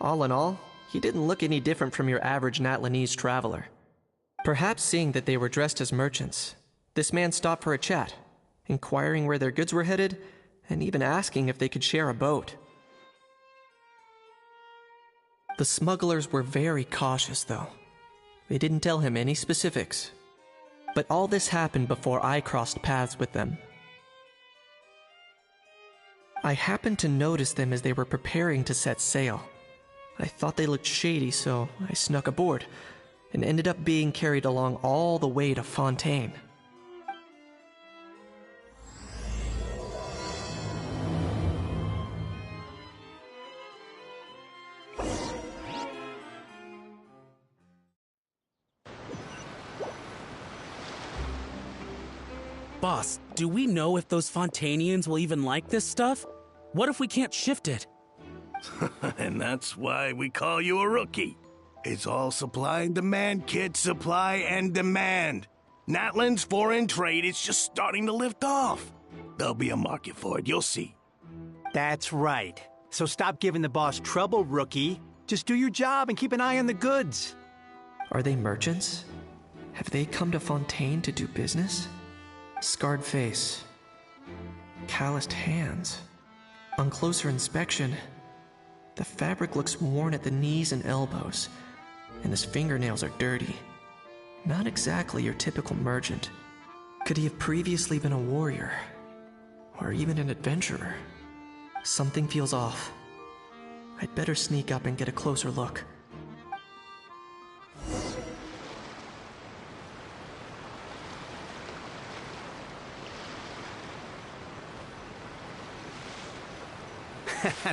Speaker 2: All in all, he didn't look any different from your average Natlanese traveler. Perhaps seeing that they were dressed as merchants, this man stopped for a chat, inquiring where their goods were headed, and even asking if they could share a boat. The smugglers were very cautious, though. They didn't tell him any specifics. But all this happened before I crossed paths with them. I happened to notice them as they were preparing to set sail. I thought they looked shady, so I snuck aboard, and ended up being carried along all the way to Fontaine.
Speaker 13: Boss, do we know if those Fontainians will even like this stuff? What if we can't shift it?
Speaker 14: And that's why we call you a rookie. It's all supply and demand, kid. Supply and demand. Natlan's foreign trade is just starting to lift off. There'll be a market for it, you'll see.
Speaker 15: That's right. So stop giving the boss trouble, rookie. Just do your job and keep an eye on the goods.
Speaker 2: Are they merchants? Have they come to Fontaine to do business? Scarred face. Calloused hands. On closer inspection, the fabric looks worn at the knees and elbows, and his fingernails are dirty. Not exactly your typical merchant. Could he have previously been a warrior? Or even an adventurer? Something feels off. I'd better sneak up and get a closer look.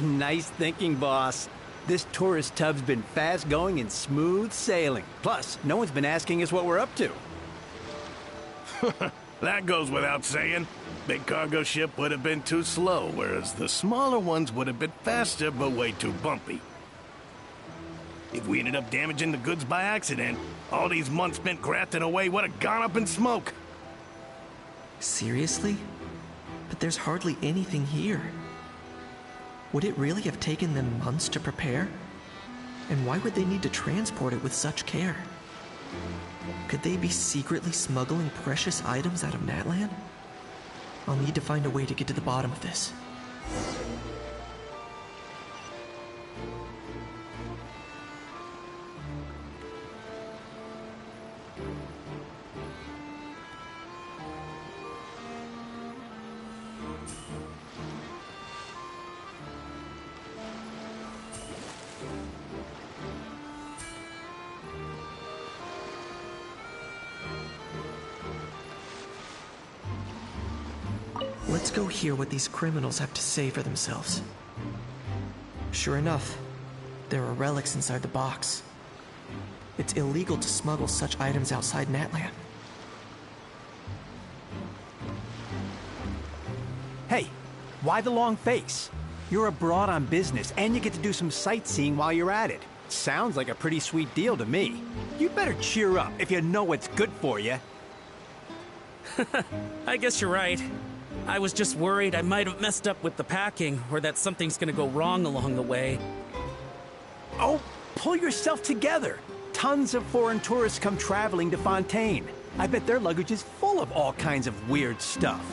Speaker 15: Nice thinking, boss. This tourist tub's been fast-going and smooth sailing. Plus, no one's been asking us what we're up to.
Speaker 14: That goes without saying. Big cargo ship would have been too slow, whereas the smaller ones would have been faster but way too bumpy. If we ended up damaging the goods by accident, all these months spent grafting away would have gone up in smoke.
Speaker 2: Seriously? But there's hardly anything here. Would it really have taken them months to prepare? And why would they need to transport it with such care? Could they be secretly smuggling precious items out of Natlan? I'll need to find a way to get to the bottom of this. Let's go hear what these criminals have to say for themselves. Sure enough, there are relics inside the box. It's illegal to smuggle such items outside Natlan.
Speaker 15: Hey, why the long face? You're abroad on business, and you get to do some sightseeing while you're at it. Sounds like a pretty sweet deal to me. You better cheer up if you know what's good for you.
Speaker 13: I guess you're right. I was just worried I might have messed up with the packing, or that something's gonna go wrong along the way.
Speaker 15: Oh, pull yourself together. Tons of foreign tourists come traveling to Fontaine. I bet their luggage is full of all kinds of weird stuff.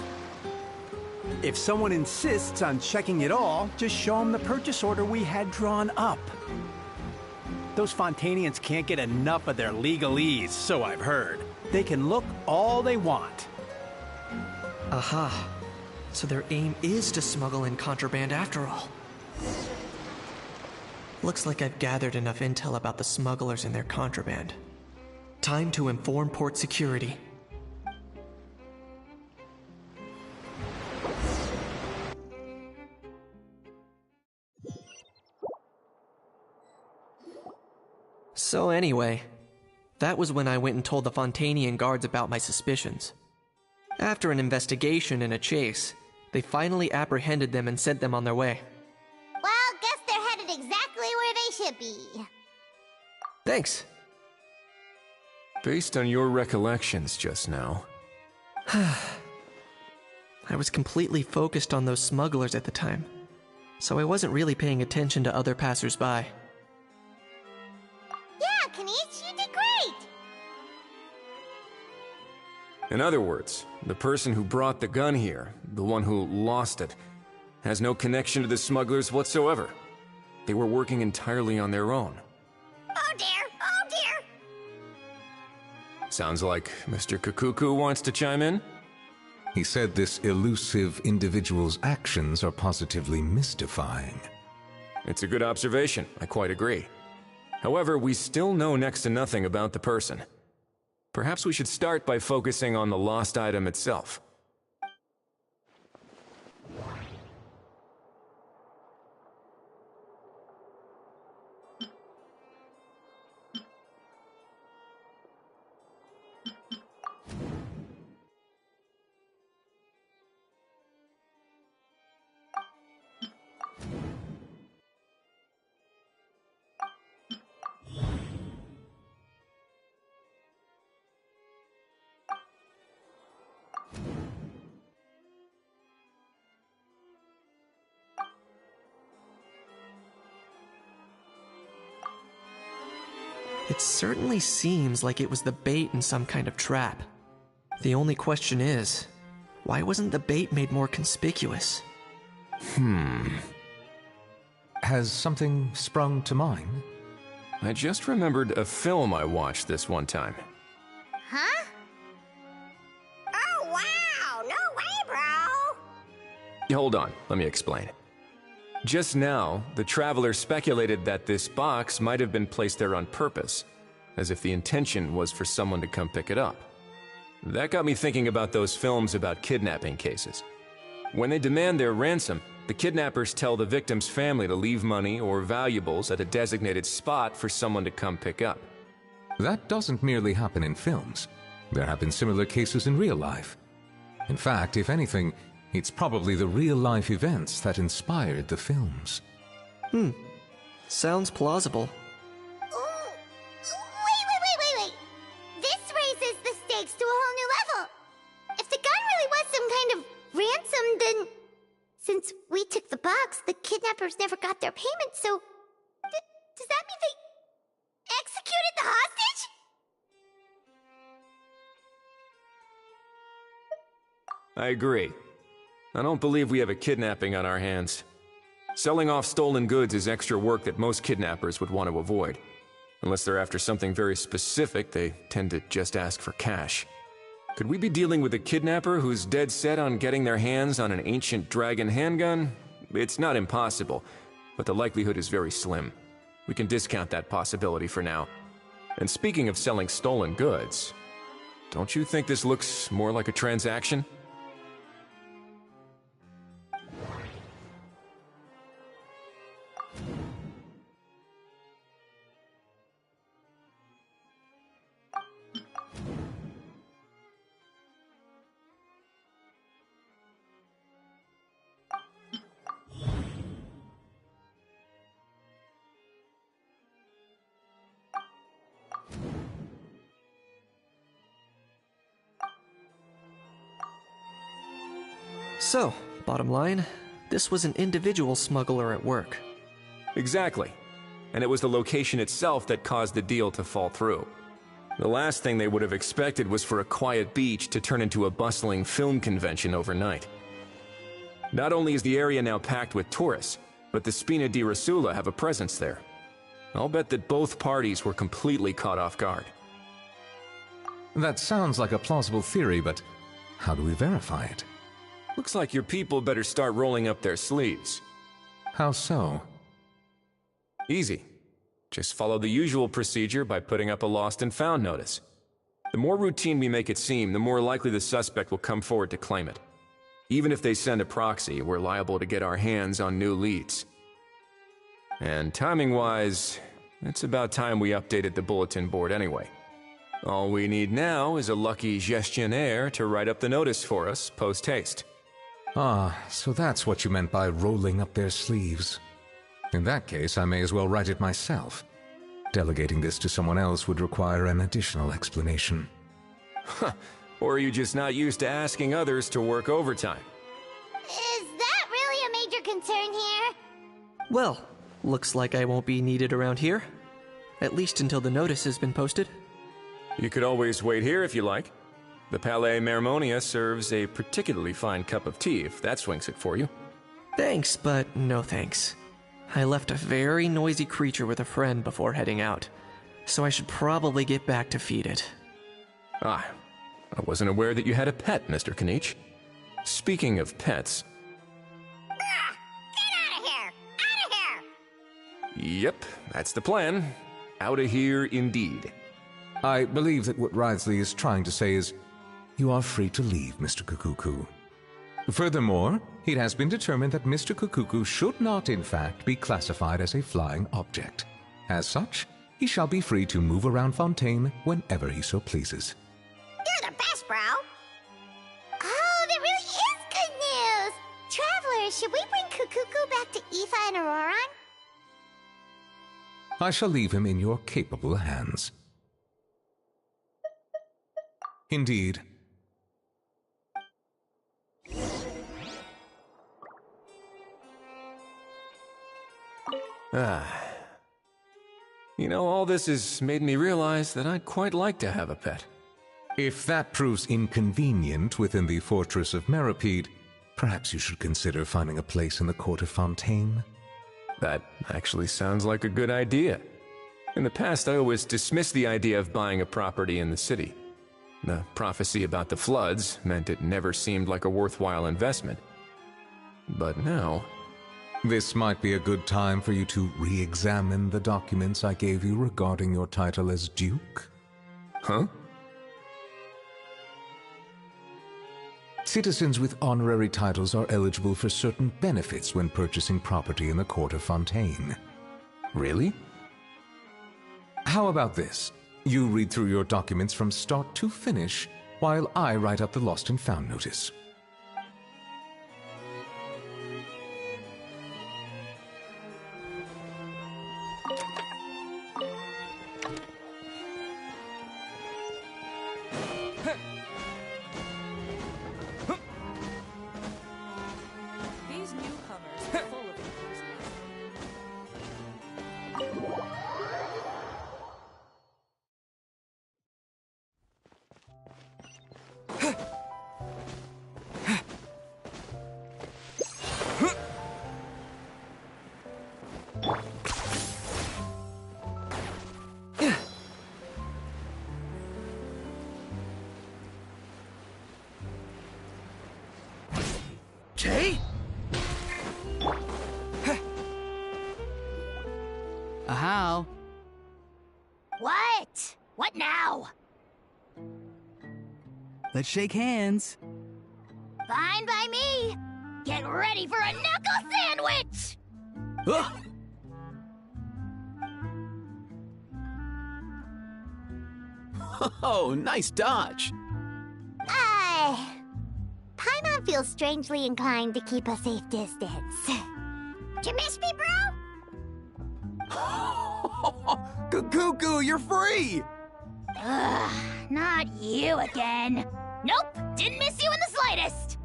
Speaker 15: If someone insists on checking it all, just show them the purchase order we had drawn up. Those Fontainians can't get enough of their legalese, so I've heard. They can look all they want.
Speaker 2: Aha. So their aim is to smuggle in contraband after all. Looks like I've gathered enough intel about the smugglers and their contraband. Time to inform port security. So anyway, that was when I went and told the Fontainian guards about my suspicions. After an investigation and a chase, they finally apprehended them and sent them on their way.
Speaker 1: Well, guess they're headed exactly where they should be.
Speaker 2: Thanks.
Speaker 8: Based on your recollections just now.
Speaker 2: I was completely focused on those smugglers at the time, so I wasn't really paying attention to other passers-by.
Speaker 1: Kanish. You did great!
Speaker 8: In other words, the person who brought the gun here, the one who lost it, has no connection to the smugglers whatsoever. They were working entirely on their own.
Speaker 1: Oh dear! Oh dear!
Speaker 8: Sounds like Mr. Kakuku wants to chime in?
Speaker 10: He said this elusive individual's actions are positively mystifying.
Speaker 8: It's a good observation, I quite agree. However, we still know next to nothing about the person. Perhaps we should start by focusing on the lost item itself.
Speaker 2: It certainly seems like it was the bait in some kind of trap. The only question is, why wasn't the bait made more conspicuous?
Speaker 10: Has something sprung to mind?
Speaker 8: I just remembered a film I watched this one time.
Speaker 11: Huh? Oh, wow! No way, bro!
Speaker 8: Hold on, let me explain. Just now, the traveler speculated that this box might have been placed there on purpose, as if the intention was for someone to come pick it up. That got me thinking about those films about kidnapping cases. When they demand their ransom, the kidnappers tell the victim's family to leave money or valuables at a designated spot for someone to come pick up.
Speaker 10: That doesn't merely happen in films. There have been similar cases in real life. In fact, if anything, it's probably the real-life events that inspired the films.
Speaker 2: Sounds plausible.
Speaker 1: Wait. This raises the stakes to a whole new level. If the gun really was some kind of ransom, then... Since we took the box, the kidnappers never got their payment, so... does that mean they executed the hostage?
Speaker 8: I agree. I don't believe we have a kidnapping on our hands. Selling off stolen goods is extra work that most kidnappers would want to avoid. Unless they're after something very specific, they tend to just ask for cash. Could we be dealing with a kidnapper who's dead set on getting their hands on an ancient dragon handgun? It's not impossible, but the likelihood is very slim. We can discount that possibility for now. And speaking of selling stolen goods, don't you think this looks more like a transaction?
Speaker 2: So, bottom line, this was an individual smuggler at work.
Speaker 8: Exactly. And it was the location itself that caused the deal to fall through. The last thing they would have expected was for a quiet beach to turn into a bustling film convention overnight. Not only is the area now packed with tourists, but the Spina di Rosula have a presence there. I'll bet that both parties were completely caught off guard.
Speaker 10: That sounds like a plausible theory, but how do we verify it?
Speaker 8: Looks like your people better start rolling up their sleeves.
Speaker 10: How so?
Speaker 8: Easy. Just follow the usual procedure by putting up a lost and found notice. The more routine we make it seem, the more likely the suspect will come forward to claim it. Even if they send a proxy, we're liable to get our hands on new leads. And timing-wise, it's about time we updated the bulletin board anyway. All we need now is a lucky gestionnaire to write up the notice for us post-haste.
Speaker 10: Ah, so that's what you meant by rolling up their sleeves. In that case, I may as well write it myself. Delegating this to someone else would require an additional explanation.
Speaker 8: Or are you just not used to asking others to work overtime?
Speaker 1: Is that really a major concern here?
Speaker 2: Well, looks like I won't be needed around here. At least until the notice has been posted.
Speaker 8: You could always wait here if you like. The Palais Mermonia serves a particularly fine cup of tea, if that swings it for you.
Speaker 2: Thanks, but no thanks. I left a very noisy creature with a friend before heading out, so I should probably get back to feed it.
Speaker 8: Ah, I wasn't aware that you had a pet, Mr. Kanich. Speaking of pets...
Speaker 11: Get out of here! Out of here!
Speaker 8: Yep, that's the plan. Outta here indeed.
Speaker 10: I believe that what Wriothesley is trying to say is, you are free to leave, Mr. Kukuku. Furthermore, it has been determined that Mr. Kukuku should not, in fact, be classified as a flying object. As such, he shall be free to move around Fontaine whenever he so pleases.
Speaker 11: You're the best, bro!
Speaker 1: Oh, that really is good news! Travelers, should we bring Kukuku back to Aoife and Auroron?
Speaker 10: I shall leave him in your capable hands. Indeed.
Speaker 8: You know, all this has made me realize that I'd quite like to have a pet.
Speaker 10: If that proves inconvenient within the fortress of Meropide, perhaps you should consider finding a place in the court of Fontaine.
Speaker 8: That actually sounds like a good idea. In the past, I always dismissed the idea of buying a property in the city. The prophecy about the floods meant it never seemed like a worthwhile investment. But now...
Speaker 10: This might be a good time for you to re-examine the documents I gave you regarding your title as Duke.
Speaker 8: Huh?
Speaker 10: Citizens with honorary titles are eligible for certain benefits when purchasing property in the court of Fontaine.
Speaker 8: Really?
Speaker 10: How about this? You read through your documents from start to finish, while I write up the lost and found notice.
Speaker 12: These newcomers are full of
Speaker 13: Jay? How?
Speaker 1: What? What now?
Speaker 13: Let's shake hands.
Speaker 1: Fine by me. Get ready for a knuckle sandwich!
Speaker 13: Ugh.
Speaker 7: Oh, nice dodge.
Speaker 1: Paimon feels strangely inclined to keep a safe distance.
Speaker 11: Did you miss me, bro?
Speaker 7: Kukuku, you're free!
Speaker 1: Ugh, not you again. Nope, didn't miss you in the slightest.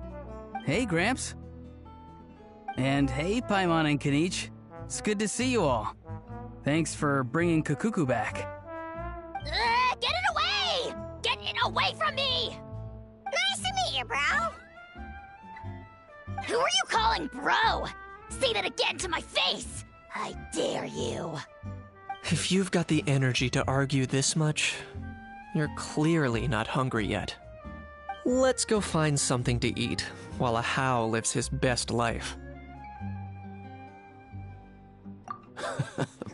Speaker 13: Hey, Gramps. And hey, Paimon and Kanich. It's good to see you all. Thanks for bringing Kukuku back.
Speaker 1: Get it away! Get it away from me!
Speaker 11: Nice to meet you, bro.
Speaker 1: Who are you calling bro? Say that again to my face! I dare you.
Speaker 2: If you've got the energy to argue this much, you're clearly not hungry yet. Let's go find something to eat while a How lives his best life.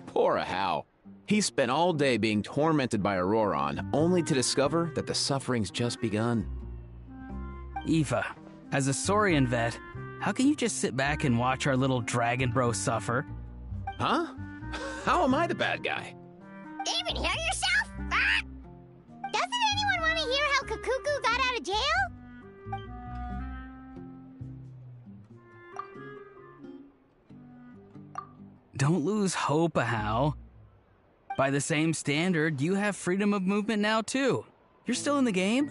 Speaker 7: Poor How. He spent all day being tormented by Auroron, only to discover that the suffering's just begun.
Speaker 13: Aoife, as a Saurian vet, how can you just sit back and watch our little dragon bro suffer?
Speaker 7: Huh? How am I the bad guy?
Speaker 11: Even hear yourself? Ah!
Speaker 1: Doesn't anyone want to hear how Kukuku got out of jail?
Speaker 13: Don't lose hope, How. By the same standard, you have freedom of movement now, too. You're still in the game?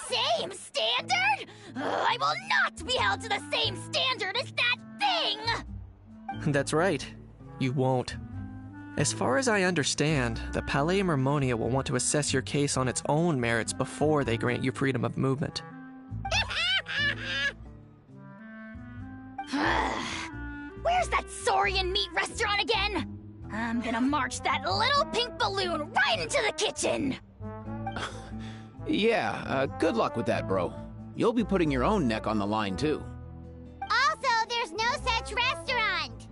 Speaker 1: Same standard? I will not be held to the same standard as that thing!
Speaker 2: That's right. You won't. As far as I understand, the Palais Mermonia will want to assess your case on its own merits before they grant you freedom of movement.
Speaker 16: Where's that Saurian meat restaurant again? I'm gonna march that little pink balloon right into the kitchen!
Speaker 7: Yeah, good luck with that, bro. You'll be putting your own neck on the line, too.
Speaker 1: Also, there's no such restaurant!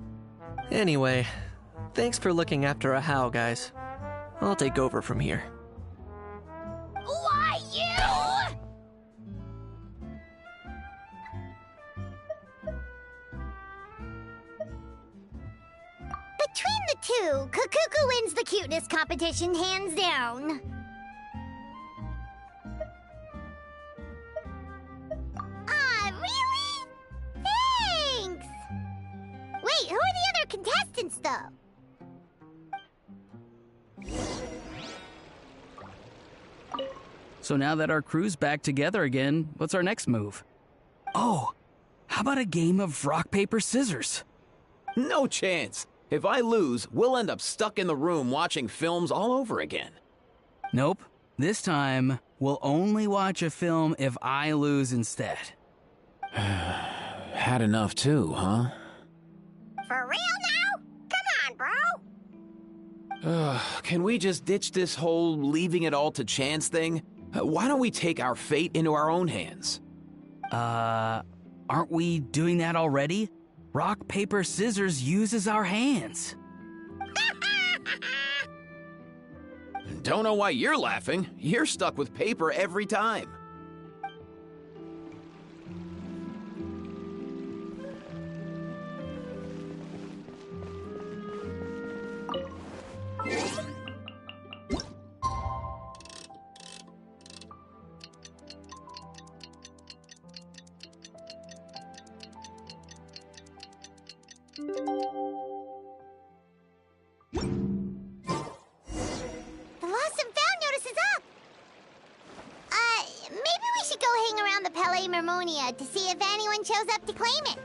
Speaker 2: Anyway, thanks for looking after a How, guys. I'll take over from here.
Speaker 16: Why, you?
Speaker 1: Between the two, Kukuku wins the cuteness competition hands down. Ah, really? Thanks! Wait, who are the other contestants, though?
Speaker 6: So now that our crew's back together again, what's our next move? Oh, how about a game of rock, paper, scissors?
Speaker 7: No chance. If I lose, we'll end up stuck in the room watching films all over again.
Speaker 6: Nope. This time, we'll only watch a film if I lose instead.
Speaker 7: Had enough too, huh?
Speaker 11: For real now? Come on, bro.
Speaker 7: Can we just ditch this whole leaving it all to chance thing? Why don't we take our fate into our own hands?
Speaker 6: Aren't we doing that already? Rock, paper, scissors uses our hands.
Speaker 7: Don't know why you're laughing. You're stuck with paper every time.
Speaker 1: The lost and found notice is up! Maybe we should go hang around the Palais Mermonia to see if anyone shows up to claim it.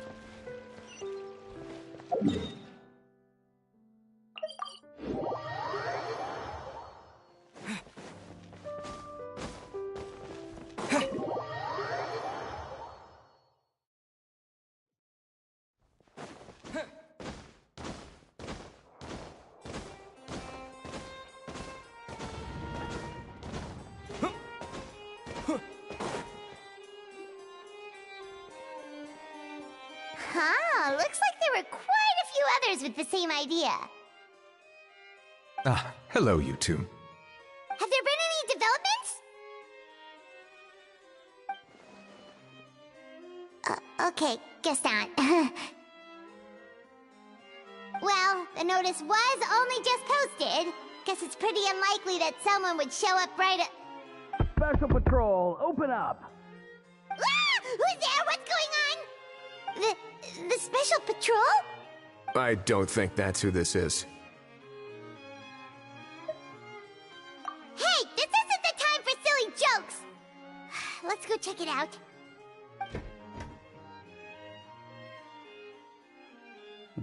Speaker 1: Huh, looks like there were quite a few others with the same idea.
Speaker 10: Ah, hello, you two.
Speaker 1: Have there been any developments? Okay, guess not. Well, the notice was only just posted. Guess it's pretty unlikely that someone would show up right at...
Speaker 6: Special Patrol, open up!
Speaker 1: Ah! Who's there? What's going on? The Special Patrol?
Speaker 8: I don't think that's who this is.
Speaker 1: Hey, this isn't the time for silly jokes! Let's go check it out.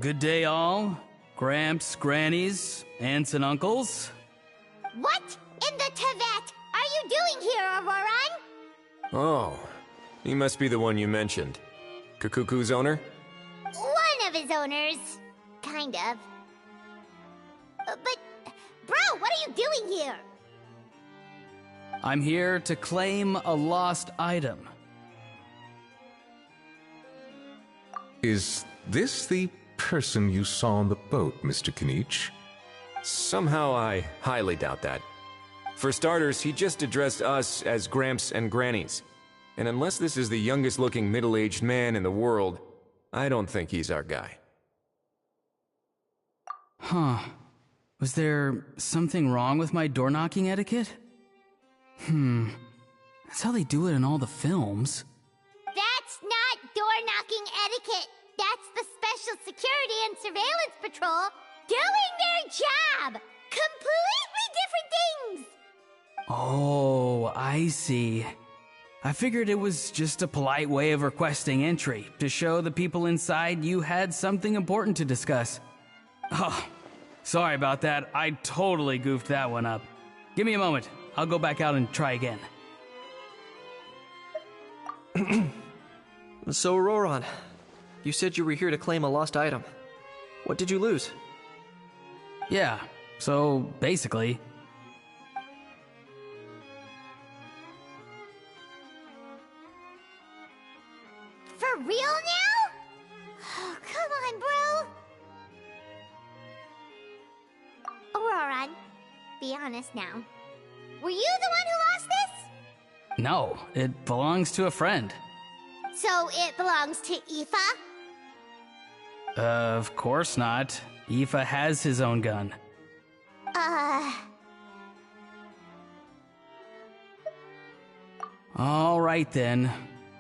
Speaker 6: Good day, all. Gramps, grannies, aunts and uncles.
Speaker 1: What in the Tevet are you doing here, Auroran?
Speaker 8: Oh, he must be the one you mentioned. Kukuku's owner?
Speaker 1: One of his owners. Kind of. But, bro, what are you doing here?
Speaker 6: I'm here to claim a lost item.
Speaker 10: Is this the person you saw on the boat, Mr. Kinich?
Speaker 8: Somehow I highly doubt that. For starters, he just addressed us as Gramps and Grannies. And unless this is the youngest looking middle-aged man in the world, I don't think he's our guy.
Speaker 6: Huh. Was there something wrong with my door-knocking etiquette? That's how they do it in all the films.
Speaker 1: That's not door-knocking etiquette. That's the Special Security and Surveillance Patrol doing their job. Completely different things.
Speaker 6: Oh, I see. I figured it was just a polite way of requesting entry to show the people inside you had something important to discuss. Oh,
Speaker 13: Sorry about that. I totally goofed that one up. Give me a moment. I'll go back out and try again.
Speaker 2: So, Roron, you said you were here to claim a lost item. What did you lose?
Speaker 13: Yeah, so basically...
Speaker 1: For real now? Oh, come on, bro. Auroron, be honest now. Were you the one who lost this?
Speaker 13: No, it belongs to a friend.
Speaker 1: So it belongs to Aoife?
Speaker 13: Of course not. Aoife has his own gun. All right then.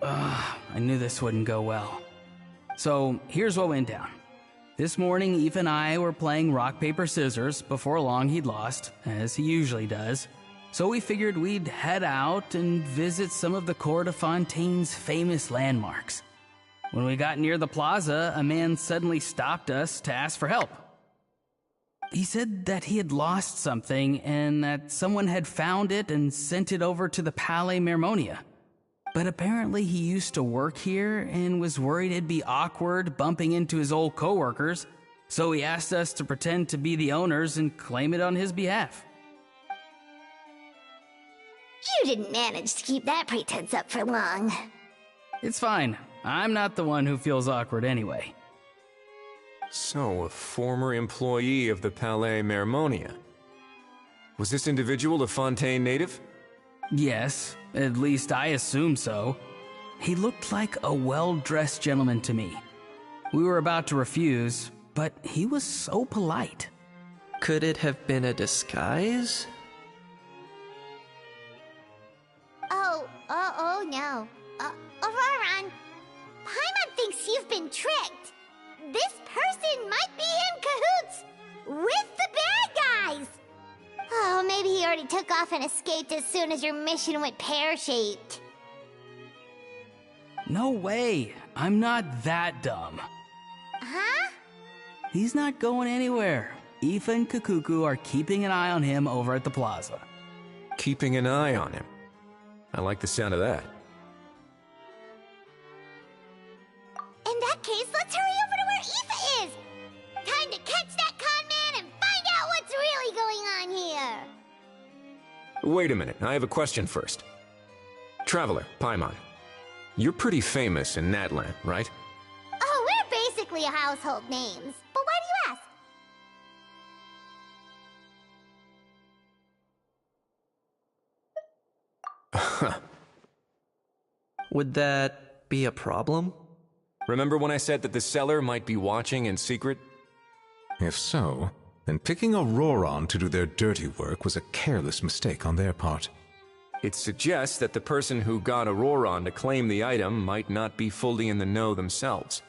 Speaker 13: I knew this wouldn't go well. So here's what went down. This morning, Aoife and I were playing rock, paper, scissors. Before long, he'd lost, as he usually does. So we figured we'd head out and visit some of the Cour de Fontaine's famous landmarks. When we got near the plaza, a man suddenly stopped us to ask for help. He said that he had lost something and that someone had found it and sent it over to the Palais Mermonia. But apparently he used to work here and was worried it'd be awkward bumping into his old coworkers, so he asked us to pretend to be the owners and claim it on his behalf.
Speaker 1: You didn't manage to keep that pretense up for long.
Speaker 13: It's fine. I'm not the one who feels awkward anyway.
Speaker 8: So, a former employee of the Palais Mermonia. Was this individual a Fontaine native?
Speaker 13: Yes, at least I assume so. He looked like a well-dressed gentleman to me. We were about to refuse, but he was so polite.
Speaker 2: Could it have been a disguise?
Speaker 1: Oh no. Auroron, Paimon thinks you've been tricked. This person might be in cahoots with the bad guys. Oh, maybe he already took off and escaped as soon as your mission went pear-shaped.
Speaker 13: No way. I'm not that dumb.
Speaker 1: Huh?
Speaker 13: He's not going anywhere. Aoife and Kakuku are keeping an eye on him over at the plaza.
Speaker 8: Keeping an eye on him. I like the sound of that.
Speaker 1: In that case, let's hurry over to where Aoife is! Time to catch that con man and find out what's really going on here!
Speaker 8: Wait a minute, I have a question first. Traveler, Paimon, you're pretty famous in Natlan, right?
Speaker 1: Oh, we're basically household names. But why do you ask?
Speaker 2: Would that be a problem?
Speaker 8: Remember when I said that the seller might be watching in secret?
Speaker 10: If so, then picking Auroron to do their dirty work was a careless mistake on their part.
Speaker 8: It suggests that the person who got Auroron to claim the item might not be fully in the know themselves.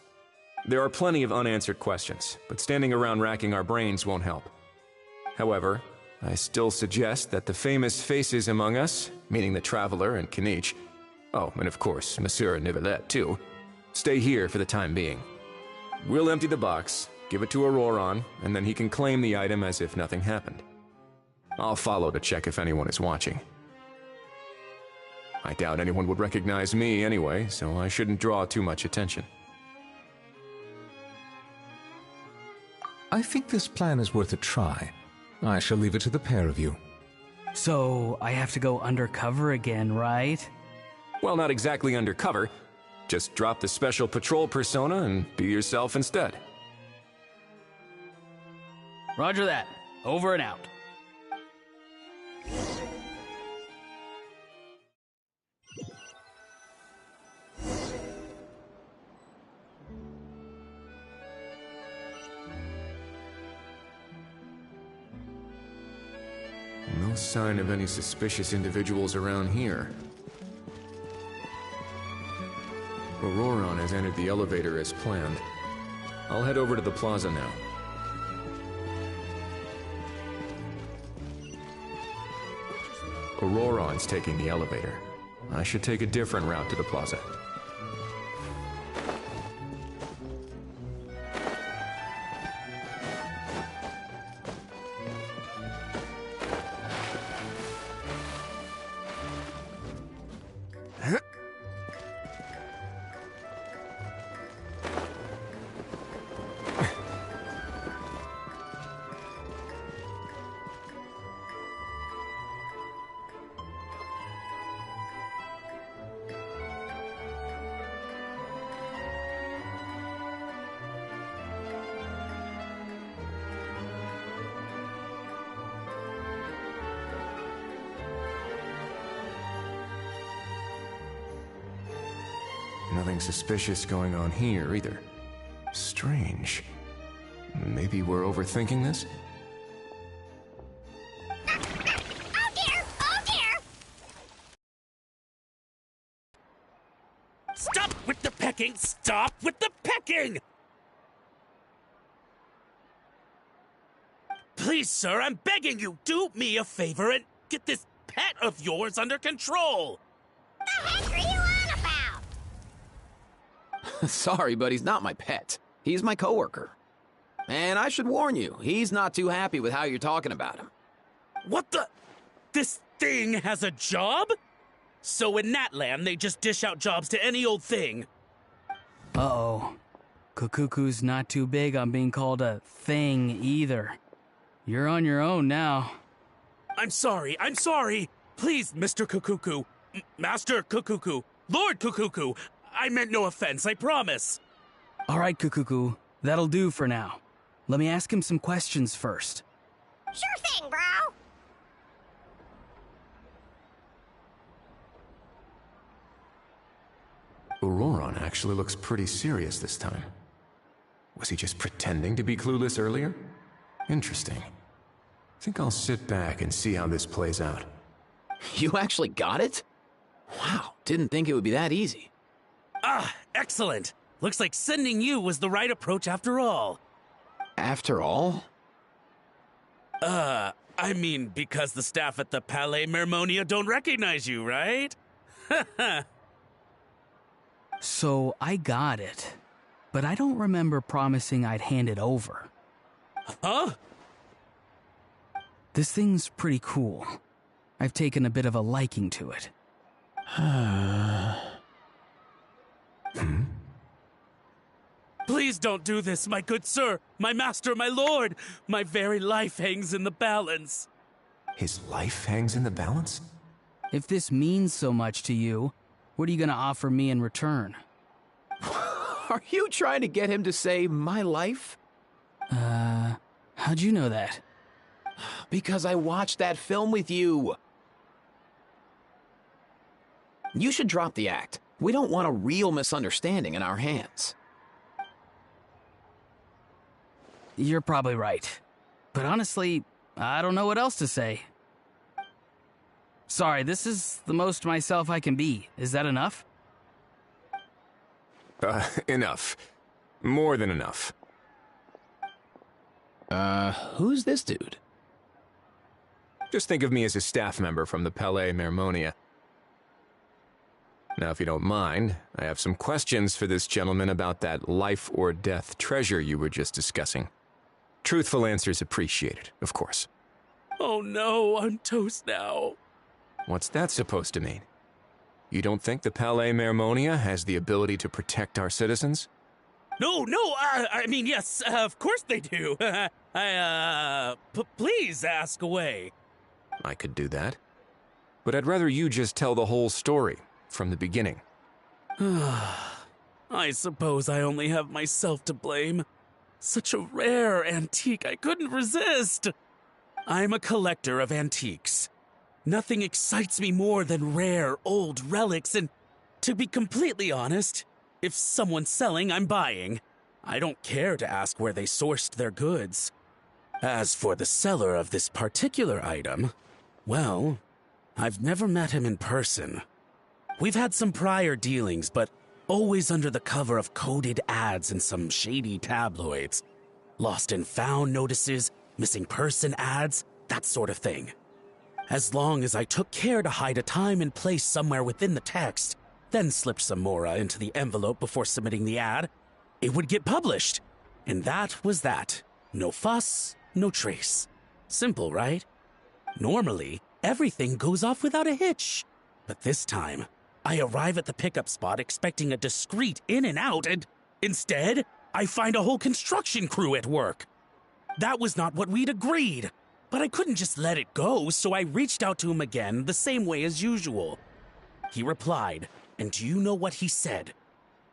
Speaker 8: There are plenty of unanswered questions, but standing around racking our brains won't help. However, I still suggest that the famous faces among us, meaning the Traveler and Kinich, oh, and of course, Monsieur Nivelet too, stay here for the time being. We'll empty the box, give it to Auroron, and then he can claim the item as if nothing happened. I'll follow to check if anyone is watching. I doubt anyone would recognize me anyway, so I shouldn't draw too much attention.
Speaker 10: I think this plan is worth a try. I shall leave it to the pair of you.
Speaker 13: So, I have to go undercover again, right?
Speaker 8: Well, not exactly undercover. Just drop the special patrol persona and be yourself instead.
Speaker 13: Roger that. Over and out.
Speaker 8: No sign of any suspicious individuals around here. Auroron has entered the elevator as planned. I'll head over to the plaza now. Auroron's taking the elevator. I should take a different route to the plaza. Nothing suspicious going on here either. Strange. Maybe we're overthinking this?
Speaker 11: Oh dear! Oh dear!
Speaker 17: Stop with the pecking! Stop with the pecking! Please, sir, I'm begging you, do me a favor and get this pet of yours under control!
Speaker 11: The heck are you on about?
Speaker 7: Sorry, but he's not my pet. He's my coworker. And I should warn you, he's not too happy with how you're talking about him.
Speaker 17: What the? This thing has a job? So in that land, they just dish out jobs to any old thing.
Speaker 13: Uh-oh. Kukuku's not too big on being called a thing either. You're on your own now.
Speaker 17: I'm sorry. Please, Mr. Kukuku. Master Kukuku. Lord Kukuku. I meant no offense, I promise.
Speaker 13: All right, Kukuku. That'll do for now. Let me ask him some questions first.
Speaker 11: Sure thing, bro.
Speaker 8: Auroron actually looks pretty serious this time. Was he just pretending to be clueless earlier? Interesting. Think I'll sit back and see how this plays out.
Speaker 7: You actually got it? Wow, didn't think it would be that easy.
Speaker 17: Ah, excellent. Looks like sending you was the right approach after all.
Speaker 7: After all?
Speaker 17: I mean, because the staff at the Palais Mermonia don't recognize you, right?
Speaker 13: So I got it, but I don't remember promising I'd hand it over.
Speaker 17: Huh?
Speaker 13: This thing's pretty cool. I've taken a bit of a liking to it.
Speaker 17: Please don't do this, my good sir, my master, my lord. My very life hangs in the balance.
Speaker 8: His life hangs in the balance?
Speaker 13: If this means so much to you, what are you gonna offer me in return?
Speaker 7: Are you trying to get him to say my life?
Speaker 13: How'd you know that?
Speaker 7: Because I watched that film with you. You should drop the act. We don't want a real misunderstanding in our hands.
Speaker 13: You're probably right. But honestly, I don't know what else to say. Sorry, this is the most myself I can be. Is that enough?
Speaker 8: Enough. More than enough.
Speaker 7: Who's this dude?
Speaker 8: Just think of me as a staff member from the Palais Mermonia. Now, if you don't mind, I have some questions for this gentleman about that life or death treasure you were just discussing. Truthful answers appreciated, of course.
Speaker 17: Oh no, I'm toast now.
Speaker 8: What's that supposed to mean? You don't think the Palais Mermonia has the ability to protect our citizens?
Speaker 17: No, I mean, yes, of course they do. Please ask away.
Speaker 8: I could do that. But I'd rather you just tell the whole story, from the beginning.
Speaker 17: I suppose I only have myself to blame. Such a rare antique, I couldn't resist. I'm a collector of antiques. Nothing excites me more than rare, old relics, and to be completely honest, if someone's selling, I'm buying. I don't care to ask where they sourced their goods. As for the seller of this particular item, well, I've never met him in person. We've had some prior dealings, but always under the cover of coded ads in some shady tabloids. Lost and found notices, missing person ads, that sort of thing. As long as I took care to hide a time and place somewhere within the text, then slipped some mora into the envelope before submitting the ad, it would get published. And that was that. No fuss, no trace. Simple, right? Normally, everything goes off without a hitch. But this time, I arrive at the pickup spot expecting a discreet in and out, and instead, I find a whole construction crew at work. That was not what we'd agreed, but I couldn't just let it go, so I reached out to him again the same way as usual. He replied, and do you know what he said?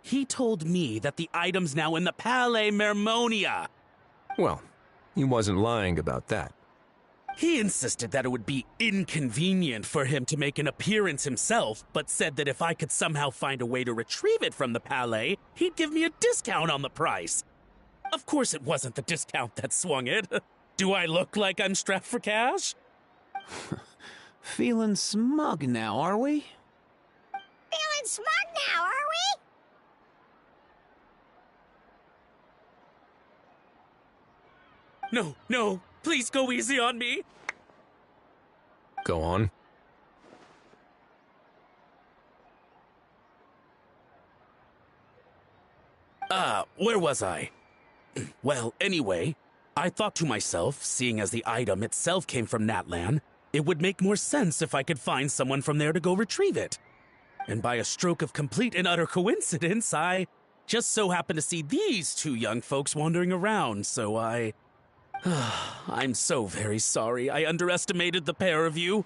Speaker 17: He told me that the item's now in the Palais Mermonia.
Speaker 8: Well, he wasn't lying about that.
Speaker 17: He insisted that it would be inconvenient for him to make an appearance himself, but said that if I could somehow find a way to retrieve it from the Palais, he'd give me a discount on the price. Of course it wasn't the discount that swung it. Do I look like I'm strapped for cash?
Speaker 7: Feeling smug now, are we?
Speaker 11: Feeling smug now, are we?
Speaker 17: No, please go easy on me.
Speaker 8: Go on.
Speaker 17: Where was I? Well, anyway, I thought to myself, seeing as the item itself came from Natlan, it would make more sense if I could find someone from there to go retrieve it. And by a stroke of complete and utter coincidence, I just so happened to see these two young folks wandering around, so I'm so very sorry. I underestimated the pair of you.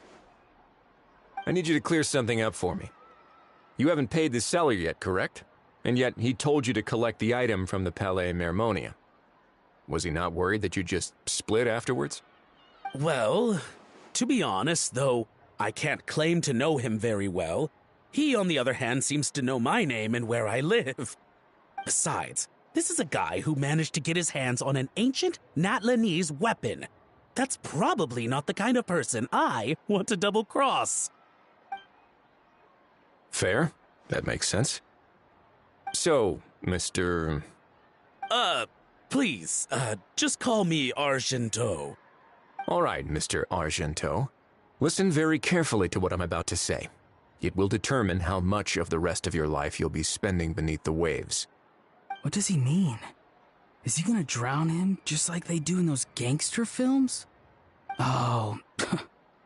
Speaker 8: I need you to clear something up for me. You haven't paid the seller yet, correct? And yet he told you to collect the item from the Palais Mermonia. Was he not worried that you just split afterwards?
Speaker 17: Well, to be honest, though I can't claim to know him very well, he, on the other hand, seems to know my name and where I live. Besides, this is a guy who managed to get his hands on an ancient Natlanese weapon. That's probably not the kind of person I want to double-cross.
Speaker 8: Fair. That makes sense. So, Mr.
Speaker 17: Please, just call me Argento.
Speaker 8: All right, Mr. Argento. Listen very carefully to what I'm about to say. It will determine how much of the rest of your life you'll be spending beneath the waves.
Speaker 13: What does he mean? Is he gonna drown him just like they do in those gangster films? Oh,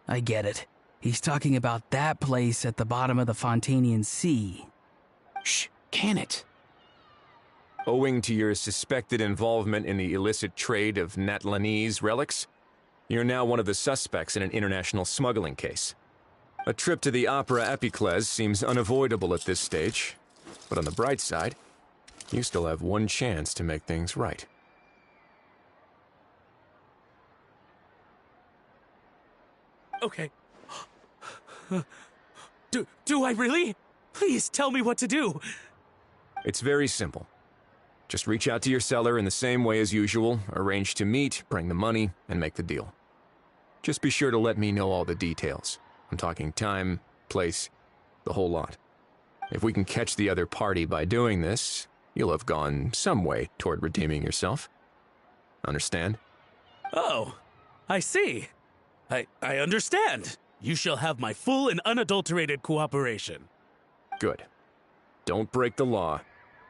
Speaker 13: I get it. He's talking about that place at the bottom of the Fontanian Sea.
Speaker 7: Shh, can it?
Speaker 8: Owing to your suspected involvement in the illicit trade of Natlanese relics, you're now one of the suspects in an international smuggling case. A trip to the Opera Epiclese seems unavoidable at this stage, but on the bright side, you still have one chance to make things right.
Speaker 17: Okay. Do I really? Please tell me what to do.
Speaker 8: It's very simple. Just reach out to your seller in the same way as usual, arrange to meet, bring the money, and make the deal. Just be sure to let me know all the details. I'm talking time, place, the whole lot. If we can catch the other party by doing this, you'll have gone some way toward redeeming yourself. Understand?
Speaker 17: Oh, I see. I understand. You shall have my full and unadulterated cooperation.
Speaker 8: Good. Don't break the law,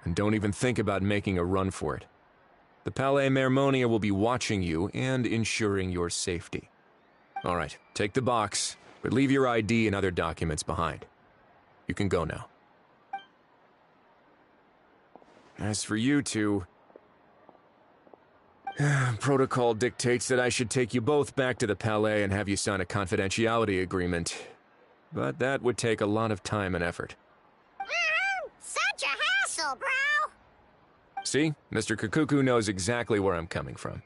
Speaker 8: and don't even think about making a run for it. The Palais Mermonia will be watching you and ensuring your safety. All right, take the box, but leave your ID and other documents behind. You can go now. As for you two, protocol dictates that I should take you both back to the Palais and have you sign a confidentiality agreement. But that would take a lot of time and effort.
Speaker 11: Such a hassle, bro!
Speaker 8: See, Mr. Kakuku knows exactly where I'm coming from.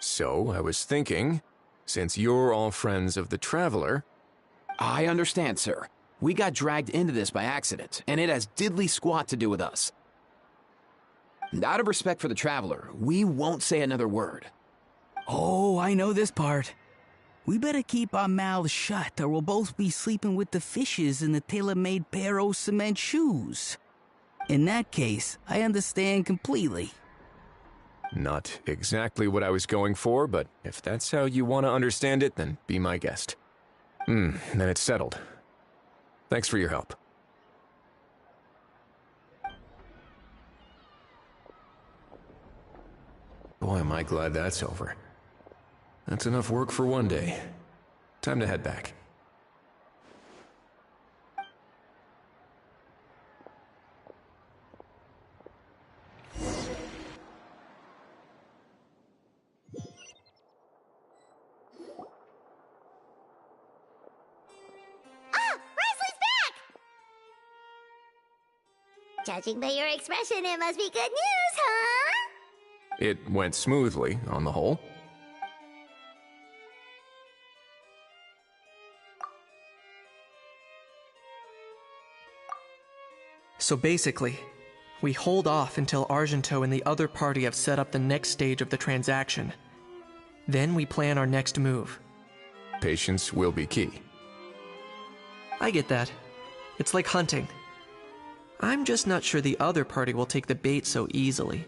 Speaker 8: So, I was thinking, since you're all friends of the Traveler...
Speaker 7: I understand, sir. We got dragged into this by accident, and it has diddly squat to do with us. And out of respect for the Traveler, we won't say another word.
Speaker 13: Oh, I know this part. We better keep our mouths shut or we'll both be sleeping with the fishes in the tailor-made pair of cement shoes. In that case, I understand completely.
Speaker 8: Not exactly what I was going for, but if that's how you want to understand it, then be my guest. Then it's settled. Thanks for your help. Boy, am I glad that's over. That's enough work for one day. Time to head back.
Speaker 1: Judging by your expression, it must be good news, huh?
Speaker 8: It went smoothly, on the whole.
Speaker 2: So basically, we hold off until Argento and the other party have set up the next stage of the transaction. Then we plan our next move.
Speaker 8: Patience will be key.
Speaker 2: I get that. It's like hunting. I'm just not sure the other party will take the bait so easily.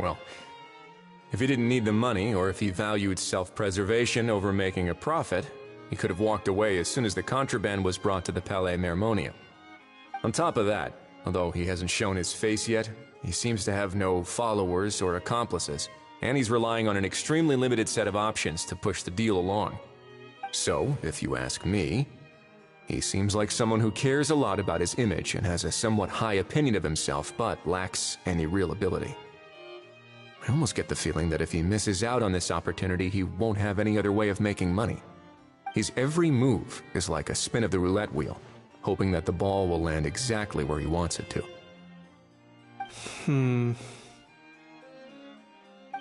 Speaker 8: Well, if he didn't need the money, or if he valued self-preservation over making a profit, he could have walked away as soon as the contraband was brought to the Palais Mermonia. On top of that, although he hasn't shown his face yet, he seems to have no followers or accomplices, and he's relying on an extremely limited set of options to push the deal along. So, if you ask me, he seems like someone who cares a lot about his image and has a somewhat high opinion of himself, but lacks any real ability. I almost get the feeling that if he misses out on this opportunity, he won't have any other way of making money. His every move is like a spin of the roulette wheel, hoping that the ball will land exactly where he wants it to.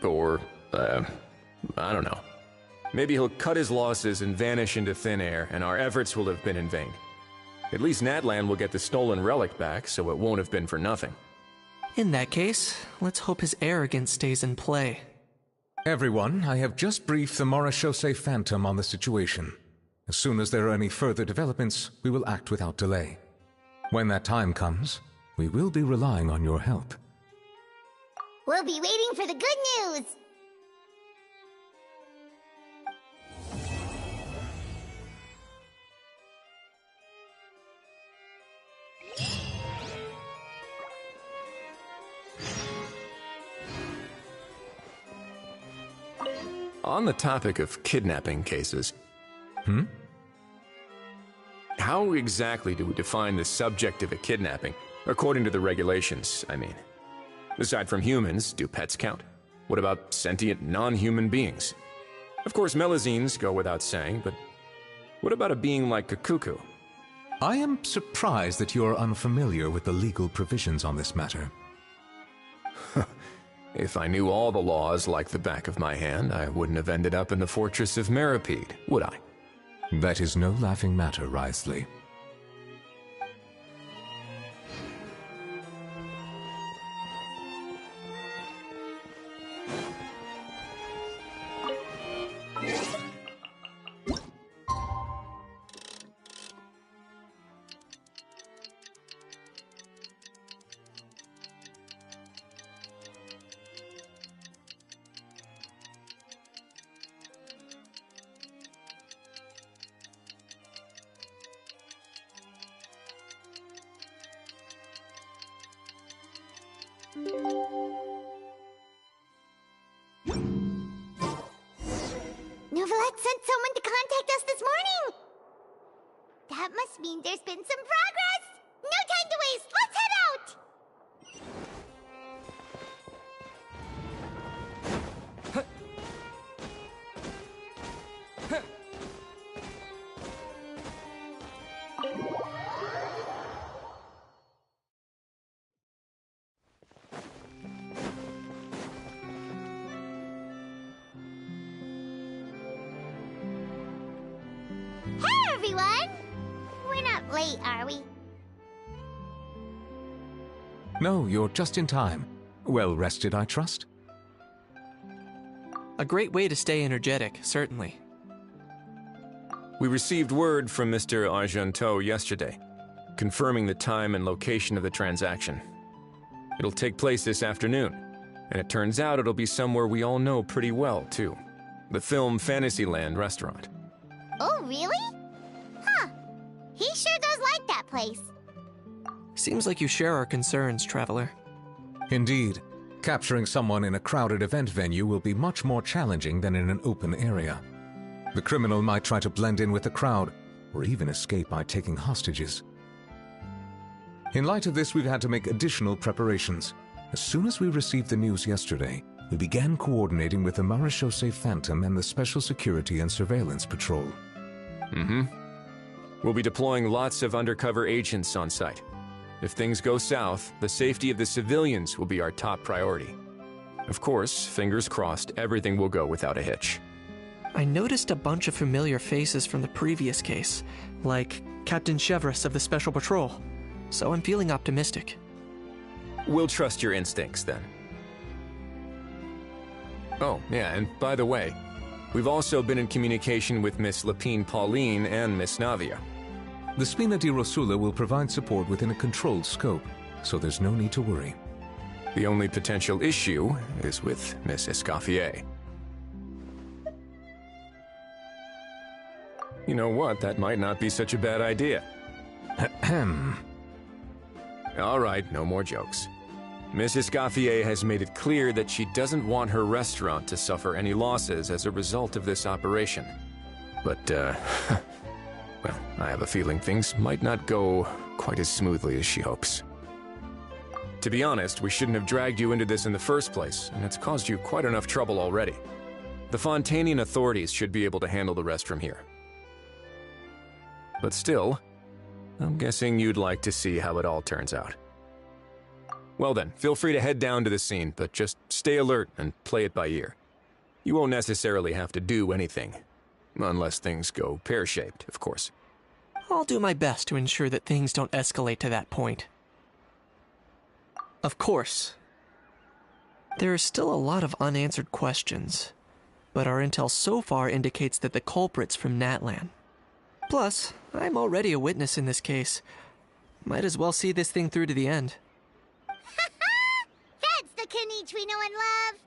Speaker 8: Or, I don't know. Maybe he'll cut his losses and vanish into thin air, and our efforts will have been in vain. At least Natlan will get the stolen relic back, so it won't have been for nothing.
Speaker 2: In that case, let's hope his arrogance stays in play.
Speaker 10: Everyone, I have just briefed the Marechaussee Phantom on the situation. As soon as there are any further developments, we will act without delay. When that time comes, we will be relying on your help.
Speaker 1: We'll be waiting for the good news!
Speaker 8: On the topic of kidnapping cases... How exactly do we define the subject of a kidnapping? According to the regulations, I mean. Aside from humans, do pets count? What about sentient non-human beings? Of course, Melazines go without saying, but what about a being like Kukuku?
Speaker 10: I am surprised that you are unfamiliar with the legal provisions on this matter.
Speaker 8: If I knew all the laws like the back of my hand, I wouldn't have ended up in the fortress of Meripede, would I?
Speaker 10: That is no laughing matter, Wriothesley.
Speaker 1: Novelette sent someone to contact us this morning! That must mean there's been some progress! No time to waste! Let's head out! Hey, everyone! We're not late, are we?
Speaker 10: No, you're just in time. Well rested, I trust?
Speaker 2: A great way to stay energetic, certainly.
Speaker 8: We received word from Mr. Argento yesterday, confirming the time and location of the transaction. It'll take place this afternoon, and it turns out it'll be somewhere we all know pretty well, too. The Film Fantasyland restaurant.
Speaker 1: Oh, really? Huh. He sure does like that place.
Speaker 2: Seems like you share our concerns, Traveler.
Speaker 10: Indeed. Capturing someone in a crowded event venue will be much more challenging than in an open area. The criminal might try to blend in with the crowd, or even escape by taking hostages. In light of this, we've had to make additional preparations. As soon as we received the news yesterday, we began coordinating with the Marechaussee Phantom and the Special Security and Surveillance Patrol.
Speaker 8: We'll be deploying lots of undercover agents on site. If things go south, the safety of the civilians will be our top priority. Of course, fingers crossed, everything will go without a hitch.
Speaker 2: I noticed a bunch of familiar faces from the previous case, like Captain Chevrolet of the Special Patrol, so I'm feeling optimistic.
Speaker 8: We'll trust your instincts, then. Oh, yeah, and by the way, we've also been in communication with Miss Lapine Pauline and Miss Navia.
Speaker 10: The Spina di Rosula will provide support within a controlled scope, so there's no need to worry.
Speaker 8: The only potential issue is with Miss Escoffier. You know what? That might not be such a bad idea.
Speaker 10: Ahem.
Speaker 8: All right, no more jokes. Miss Escoffier has made it clear that she doesn't want her restaurant to suffer any losses as a result of this operation. But, well, I have a feeling things might not go quite as smoothly as she hopes. To be honest, we shouldn't have dragged you into this in the first place, and it's caused you quite enough trouble already. The Fontanian authorities should be able to handle the rest from here. But still, I'm guessing you'd like to see how it all turns out. Well then, feel free to head down to the scene, but just stay alert and play it by ear. You won't necessarily have to do anything. Unless things go pear-shaped, of course.
Speaker 2: I'll do my best to ensure that things don't escalate to that point. Of course. There are still a lot of unanswered questions, but our intel so far indicates that the culprit's from Natlan. Plus, I'm already a witness in this case. Might as well see this thing through to the end.
Speaker 1: That's the Kanichi we know and love!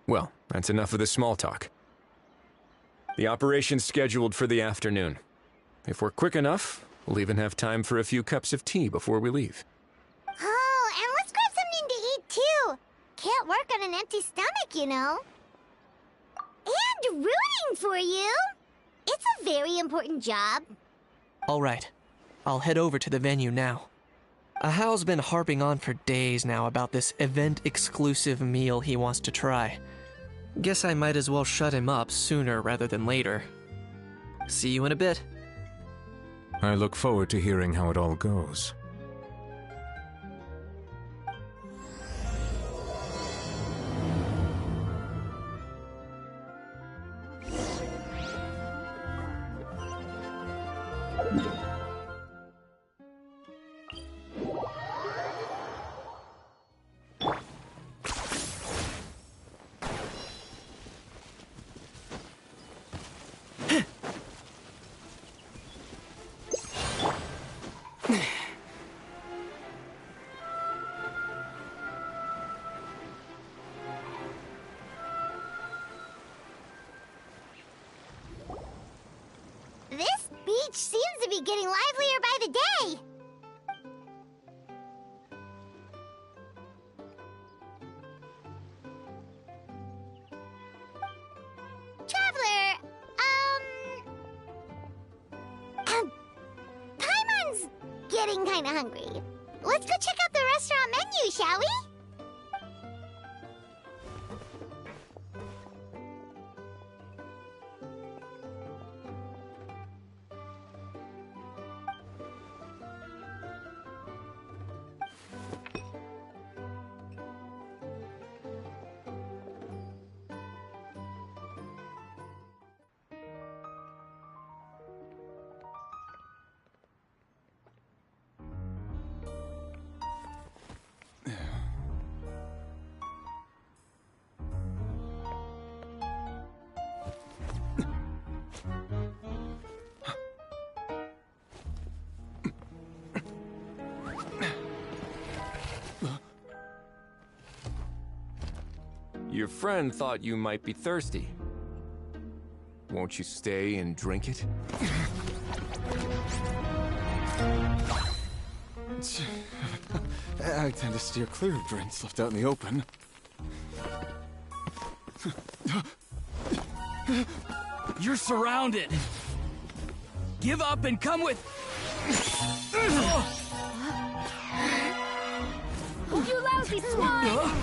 Speaker 8: Well, that's enough of the small talk. The operation's scheduled for the afternoon. If we're quick enough, we'll even have time for a few cups of tea before we leave.
Speaker 1: Oh, and let's grab something to eat, too. Can't work on an empty stomach, you know. And rooting for you. It's a very important job.
Speaker 2: All right. I'll head over to the venue now. Ahao's been harping on for days now about this event-exclusive meal he wants to try. Guess I might as well shut him up sooner rather than later. See you in a bit.
Speaker 10: I look forward to hearing how it all goes.
Speaker 1: This beach seems to be getting livelier by the day. Traveler, Paimon's getting kinda hungry. Let's go check out the restaurant menu, shall we?
Speaker 8: Your friend thought you might be thirsty. Won't you stay and drink it?
Speaker 18: I tend to steer clear of drinks left out in the open.
Speaker 13: You're surrounded. Give up and come with...
Speaker 16: You lousy swine!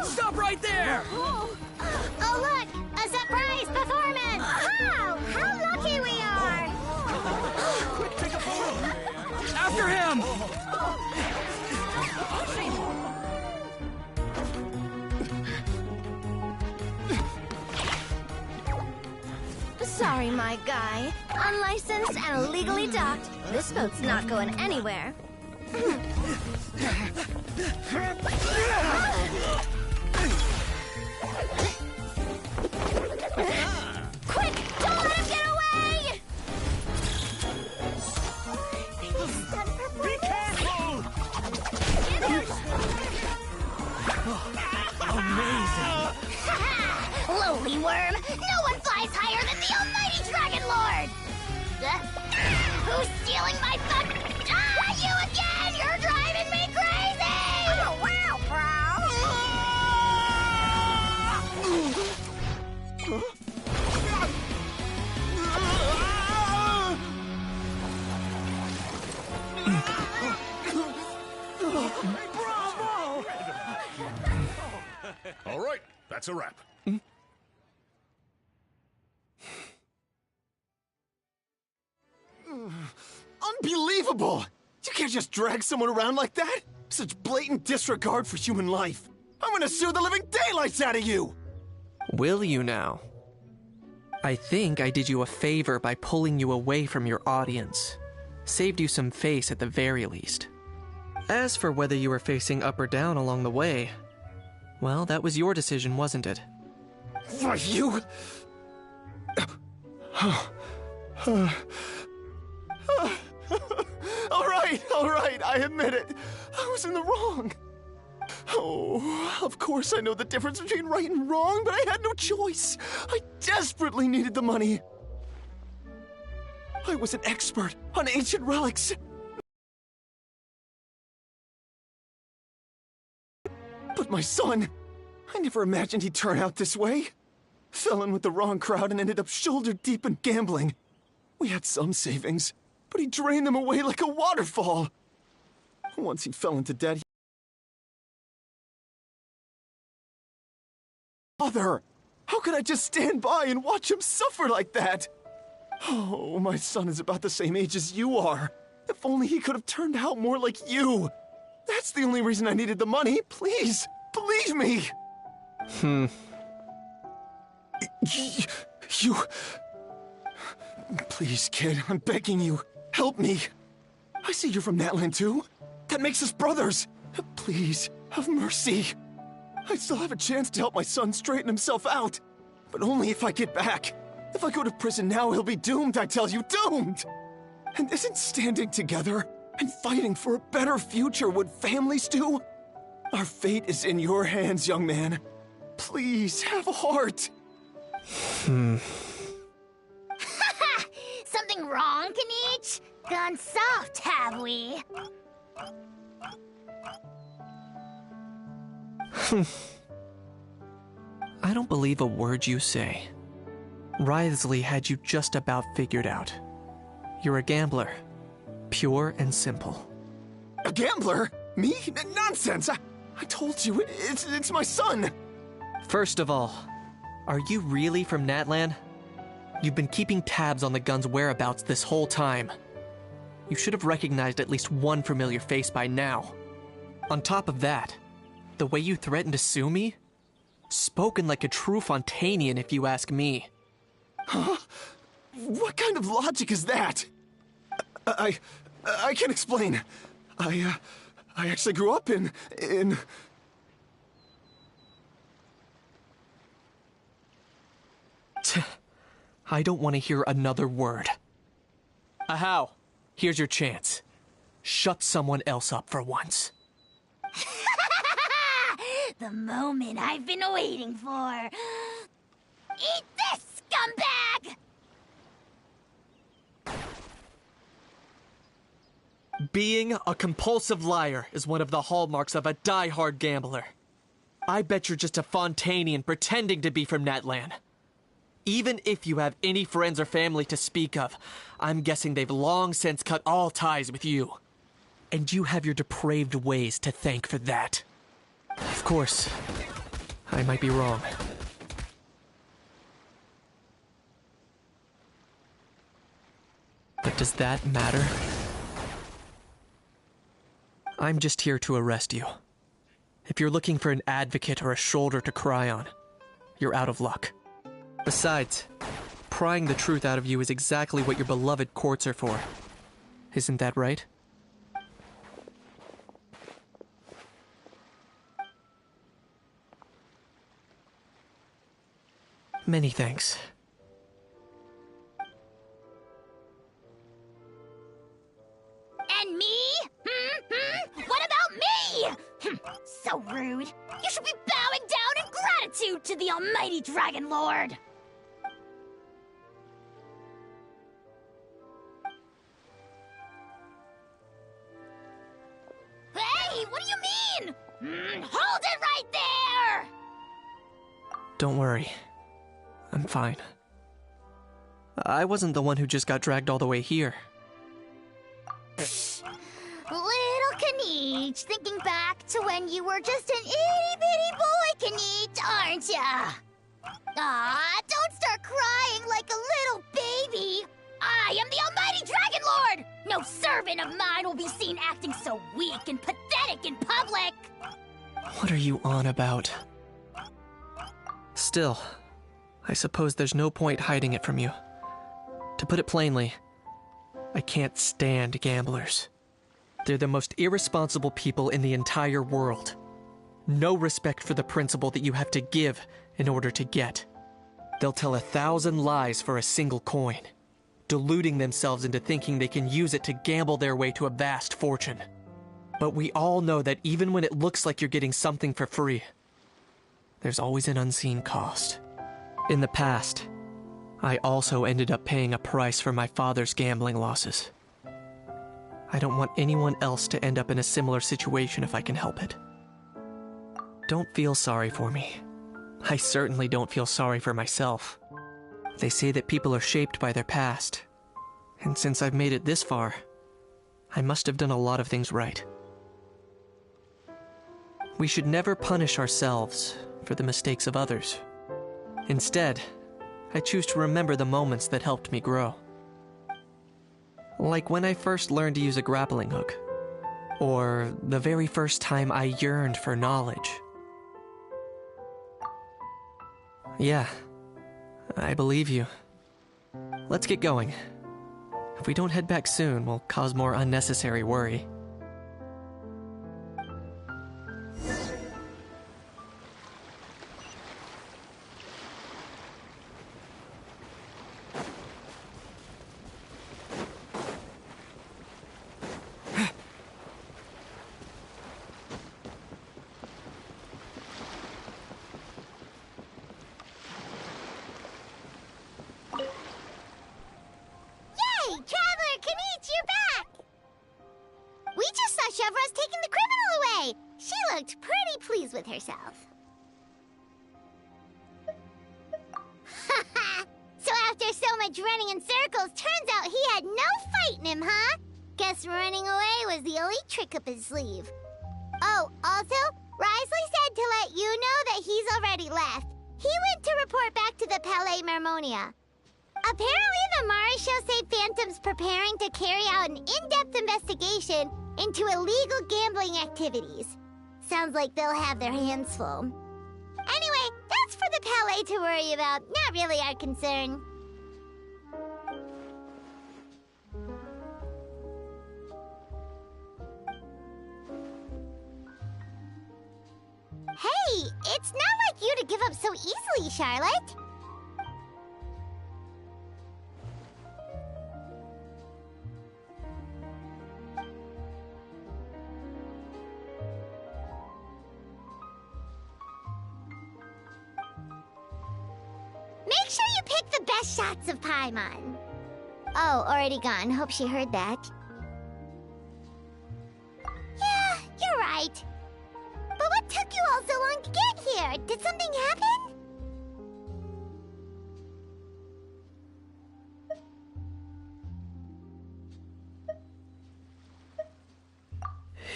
Speaker 13: Stop right there!
Speaker 1: Oh, look! A surprise performance! Wow! How lucky we are!
Speaker 13: Take a photo! After him!
Speaker 4: Sorry, my guy. Unlicensed and illegally docked. This boat's not going anywhere. Quick! Don't let him get away!
Speaker 14: Be careful!
Speaker 16: Amazing! Lowly worm! No one flies higher than the almighty Dragon Lord! Who's stealing my fun? Ah, you again! You're driving me crazy! Oh, wow,
Speaker 14: All right, that's a wrap.
Speaker 15: Unbelievable! You can't just drag someone around like that! Such blatant disregard for human life! I'm gonna sue the living daylights out of you!
Speaker 2: Will you now? I think I did you a favor by pulling you away from your audience. Saved you some face at the very least. As for whether you were facing up or down along the way, well, that was your decision, wasn't it?
Speaker 15: Why, you... All right, I admit it. I was in the wrong. Oh, of course I know the difference between right and wrong, but I had no choice. I desperately needed the money. I was an expert on ancient relics. But my son, I never imagined he'd turn out this way. Fell in with the wrong crowd and ended up shoulder deep in gambling. We had some savings, but he drained them away like a waterfall. Once he fell into debt, Father, how could I just stand by and watch him suffer like that? Oh, my son is about the same age as you are. If only he could have turned out more like you. That's the only reason I needed the money. Please, believe me. You... Please, kid, I'm begging you. Help me. I see you're from Natland too. That makes us brothers. Please, have mercy. I still have a chance to help my son straighten himself out. But only if I get back. If I go to prison now, he'll be doomed, I tell you, doomed! And isn't standing together and fighting for a better future what families do? Our fate is in your hands, young man. Please, have a heart.
Speaker 16: Something wrong, Kanich? Gone soft, have we?
Speaker 2: I don't believe a word you say. Wriothesley had you just about figured out. You're a gambler. Pure and simple.
Speaker 15: A gambler? Me? Nonsense! I told you, it's my son!
Speaker 2: First of all, are you really from Natland? You've been keeping tabs on the gun's whereabouts this whole time. You should have recognized at least one familiar face by now. On top of that, the way you threatened to sue me? Spoken like a true Fontanian, if you ask me.
Speaker 15: Huh? What kind of logic is that? I can't explain. I actually grew up in...
Speaker 2: I don't want to hear another word. Ahau, here's your chance. Shut someone else up for once.
Speaker 16: The moment I've been waiting for. Eat this, scumbag!
Speaker 2: Being a compulsive liar is one of the hallmarks of a die-hard gambler. I bet you're just a Fontanian pretending to be from Natland. Even if you have any friends or family to speak of, I'm guessing they've long since cut all ties with you. And you have your depraved ways to thank for that. Of course, I might be wrong. But does that matter? I'm just here to arrest you. If you're looking for an advocate or a shoulder to cry on, you're out of luck. Besides, prying the truth out of you is exactly what your beloved courts are for. Isn't that right? Many thanks.
Speaker 16: And me? What about me? So rude. You should be bowing down in gratitude to the almighty Dragon Lord. Hey, what do you mean? Hold it right there!
Speaker 2: Don't worry. I'm fine. I wasn't the one who just got dragged all the way here.
Speaker 16: Little Kanich, thinking back to when you were just an itty-bitty boy, Kanich, aren't ya? Aw, don't start crying like a little baby. I am the almighty Dragon Lord! No servant of mine will be seen acting so weak and pathetic in public!
Speaker 2: What are you on about? Still, I suppose there's no point hiding it from you. To put it plainly, I can't stand gamblers. They're the most irresponsible people in the entire world. No respect for the principle that you have to give in order to get. They'll tell 1,000 lies for a single coin, deluding themselves into thinking they can use it to gamble their way to a vast fortune. But we all know that even when it looks like you're getting something for free, there's always an unseen cost. In the past, I also ended up paying a price for my father's gambling losses. I don't want anyone else to end up in a similar situation if I can help it. Don't feel sorry for me. I certainly don't feel sorry for myself. They say that people are shaped by their past, and since I've made it this far, I must have done a lot of things right. We should never punish ourselves for the mistakes of others. Instead, I choose to remember the moments that helped me grow. Like when I first learned to use a grappling hook, or the very first time I yearned for knowledge. Yeah, I believe you. Let's get going. If we don't head back soon, we'll cause more unnecessary worry.
Speaker 1: Sleeve. Oh, also, Risley said to let you know that he's already left. He went to report back to the Palais Mermonia. Apparently, the Mari show say Phantom's preparing to carry out an in-depth investigation into illegal gambling activities. Sounds like they'll have their hands full. Anyway, that's for the Palais to worry about, not really our concern. Hey, it's not like you to give up so easily, Charlotte. Make sure you pick the best shots of Paimon. Oh, already gone. Hope she heard that. Yeah, you're right. But what took you all so long to get here? Did something happen?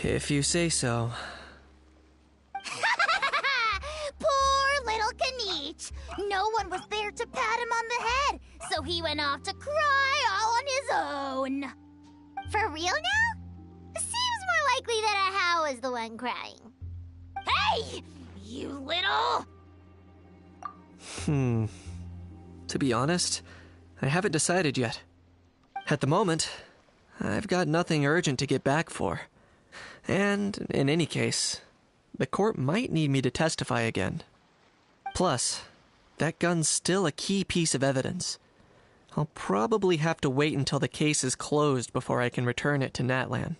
Speaker 2: If you say so.
Speaker 16: Poor little Kanich. No one was there to pat him on the head, so he went off to cry all on his own.
Speaker 1: For real now? Seems more likely me that Ahau was the one crying.
Speaker 16: Hey! You little...
Speaker 2: To be honest, I haven't decided yet. At the moment, I've got nothing urgent to get back for. And, in any case, the court might need me to testify again. Plus, that gun's still a key piece of evidence. I'll probably have to wait until the case is closed before I can return it to Natlan.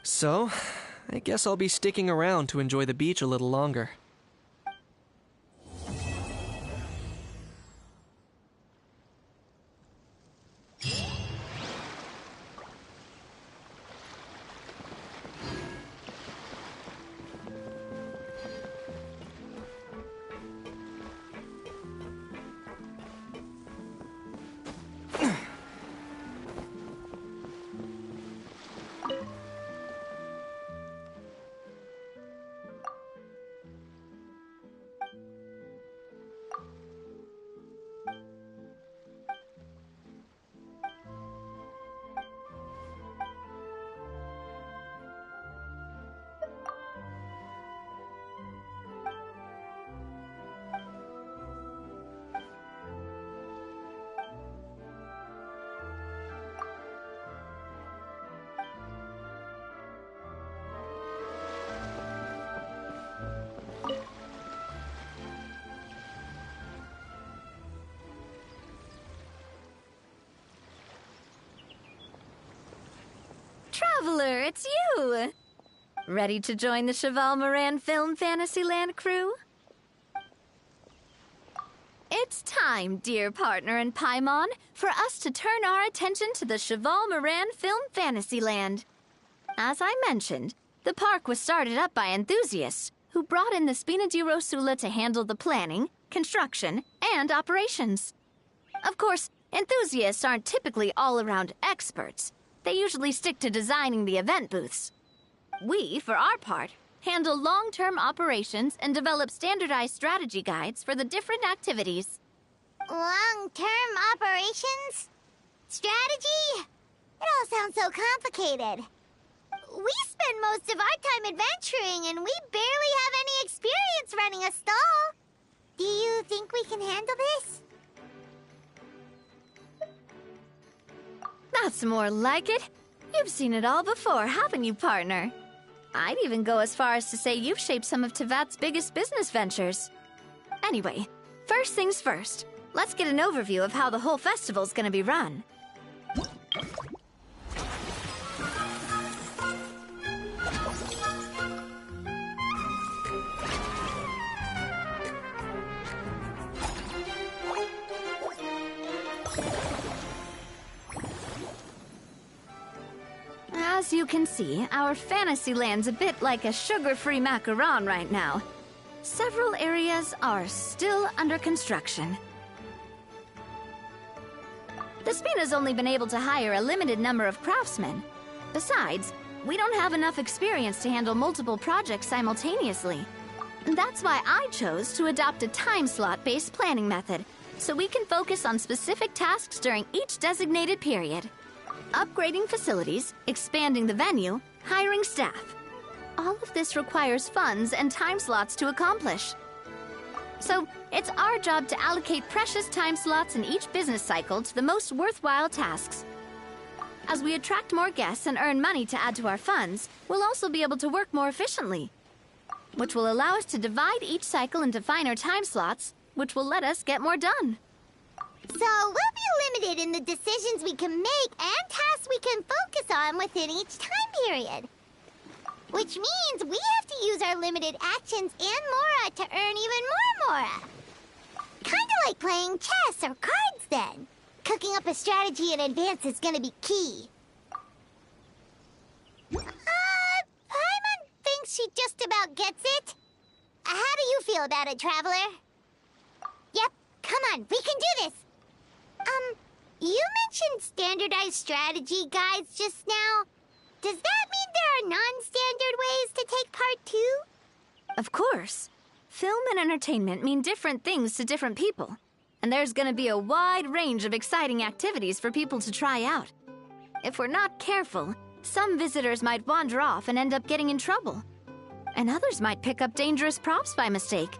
Speaker 2: So, I guess I'll be sticking around to enjoy the beach a little longer.
Speaker 4: Traveler, it's you! Ready to join the Cheval Moran Film Fantasyland crew? It's time, dear partner and Paimon, for us to turn our attention to the Cheval Moran Film Fantasyland. As I mentioned, the park was started up by enthusiasts who brought in the Spina di Rosula to handle the planning, construction, and operations. Of course, enthusiasts aren't typically all-around experts. They usually stick to designing the event booths. We, for our part, handle long-term operations and develop standardized strategy guides for the different activities.
Speaker 1: Long-term operations? Strategy? It all sounds so complicated. We spend most of our time adventuring, and we barely have any experience running a stall. Do you think we can handle this?
Speaker 4: That's more like it. You've seen it all before, haven't you, partner? I'd even go as far as to say you've shaped some of Tevat's biggest business ventures. Anyway, first things first. Let's get an overview of how the whole festival's gonna be run. As you can see, our Fantasyland's a bit like a sugar-free macaron right now. Several areas are still under construction. The Spina's only been able to hire a limited number of craftsmen. Besides, we don't have enough experience to handle multiple projects simultaneously. That's why I chose to adopt a time slot-based planning method, so we can focus on specific tasks during each designated period. Upgrading facilities, expanding the venue, hiring staff. All of this requires funds and time slots to accomplish. So, it's our job to allocate precious time slots in each business cycle to the most worthwhile tasks. As we attract more guests and earn money to add to our funds, we'll also be able to work more efficiently, which will allow us to divide each cycle into finer time slots, which will let us get more done.
Speaker 1: So we'll be limited in the decisions we can make and tasks we can focus on within each time period. Which means we have to use our limited actions and Mora to earn even more Mora. Kinda like playing chess or cards then. Cooking up a strategy in advance is gonna be key. Paimon thinks she just about gets it. How do you feel about it, Traveler? Yep, come on, we can do this. You mentioned standardized strategy guides just now. Does that mean there are non-standard ways to take part too?
Speaker 4: Of course. Film and entertainment mean different things to different people. And there's gonna be a wide range of exciting activities for people to try out. If we're not careful, Some visitors might wander off and end up getting in trouble. And others might pick up dangerous props by mistake.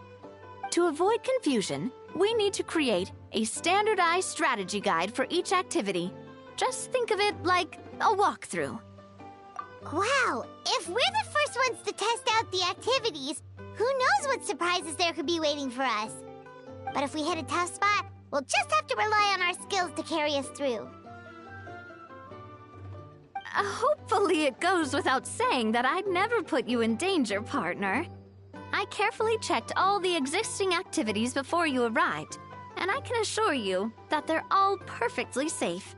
Speaker 4: To avoid confusion, we need to create a standardized strategy guide for each activity. Just think of it like a walkthrough.
Speaker 1: Wow, if we're the first ones to test out the activities, who knows what surprises there could be waiting for us? But if we hit a tough spot, we'll just have to rely on our skills to carry us through.
Speaker 4: Hopefully it goes without saying that I'd never put you in danger, partner. I carefully checked all the existing activities before you arrived, and I can assure you that they're all perfectly safe.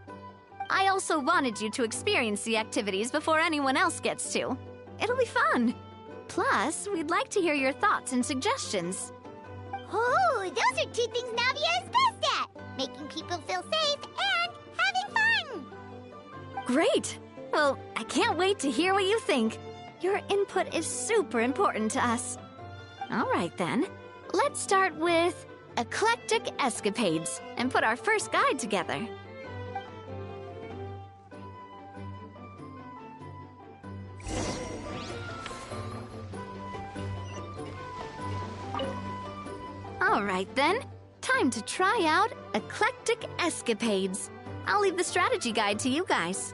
Speaker 4: I also wanted you to experience the activities before anyone else gets to. It'll be fun. Plus, we'd like to hear your thoughts and suggestions.
Speaker 1: Oh, those are two things Navia is best at! Making people feel safe and having fun!
Speaker 4: Great! Well, I can't wait to hear what you think. Your input is super important to us. All right, then. Let's start with Eclectic Escapades and put our first guide together. All right, then. Time to try out Eclectic Escapades. I'll leave the strategy guide to you guys.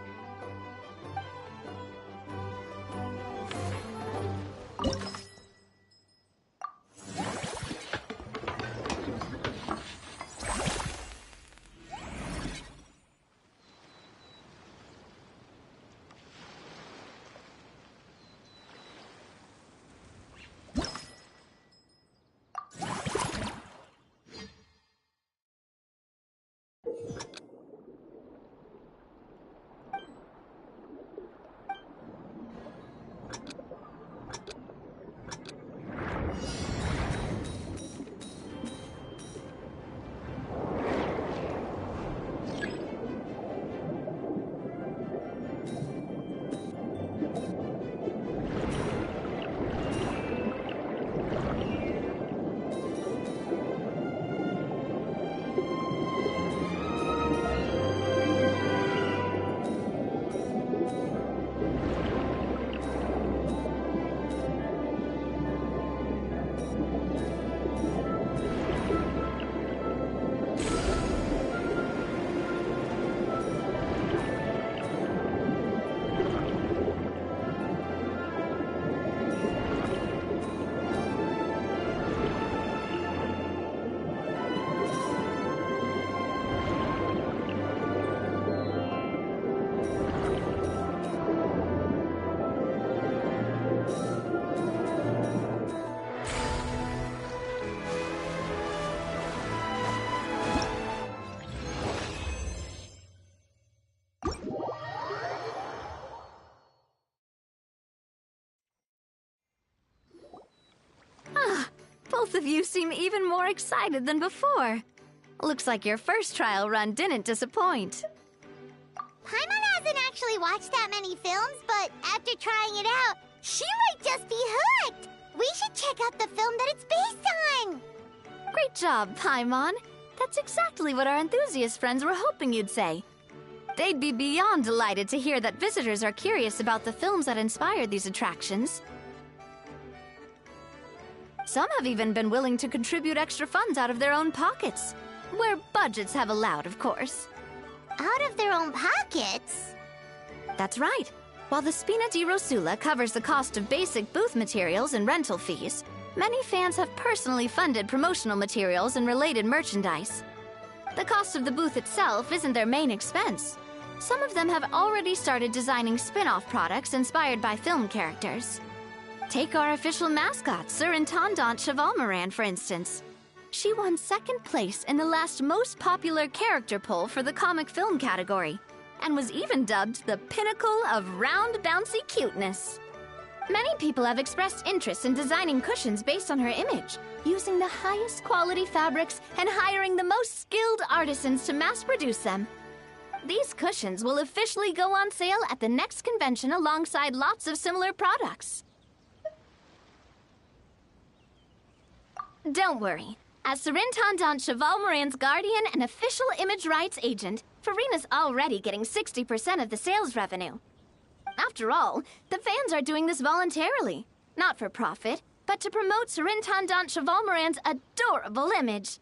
Speaker 4: Both of you seem even more excited than before. Looks like your first trial run didn't disappoint.
Speaker 1: Paimon hasn't actually watched that many films, but after trying it out, she might just be hooked! We should check out the film that it's based on!
Speaker 4: Great job, Paimon. That's exactly what our enthusiast friends were hoping you'd say. They'd be beyond delighted to hear that visitors are curious about the films that inspired these attractions. Some have even been willing to contribute extra funds out of their own pockets. Where budgets have allowed, of course.
Speaker 1: Out of their own pockets?
Speaker 4: That's right. While the Spina di Rosula covers the cost of basic booth materials and rental fees, many fans have personally funded promotional materials and related merchandise. The cost of the booth itself isn't their main expense. Some of them have already started designing spin-off products inspired by film characters. Take our official mascot, Sir Intendant Chevalmoran, for instance. She won second place in the last most popular character poll for the comic film category, and was even dubbed the pinnacle of round, bouncy cuteness. Many people have expressed interest in designing cushions based on her image, using the highest quality fabrics and hiring the most skilled artisans to mass produce them. These cushions will officially go on sale at the next convention alongside lots of similar products. Don't worry. As Sir Intendant Chevalmoran's guardian and official image rights agent, Farina's already getting 60% of the sales revenue. After all, the fans are doing this voluntarily. Not for profit, but to promote Surintendant Chevalmoran's adorable image.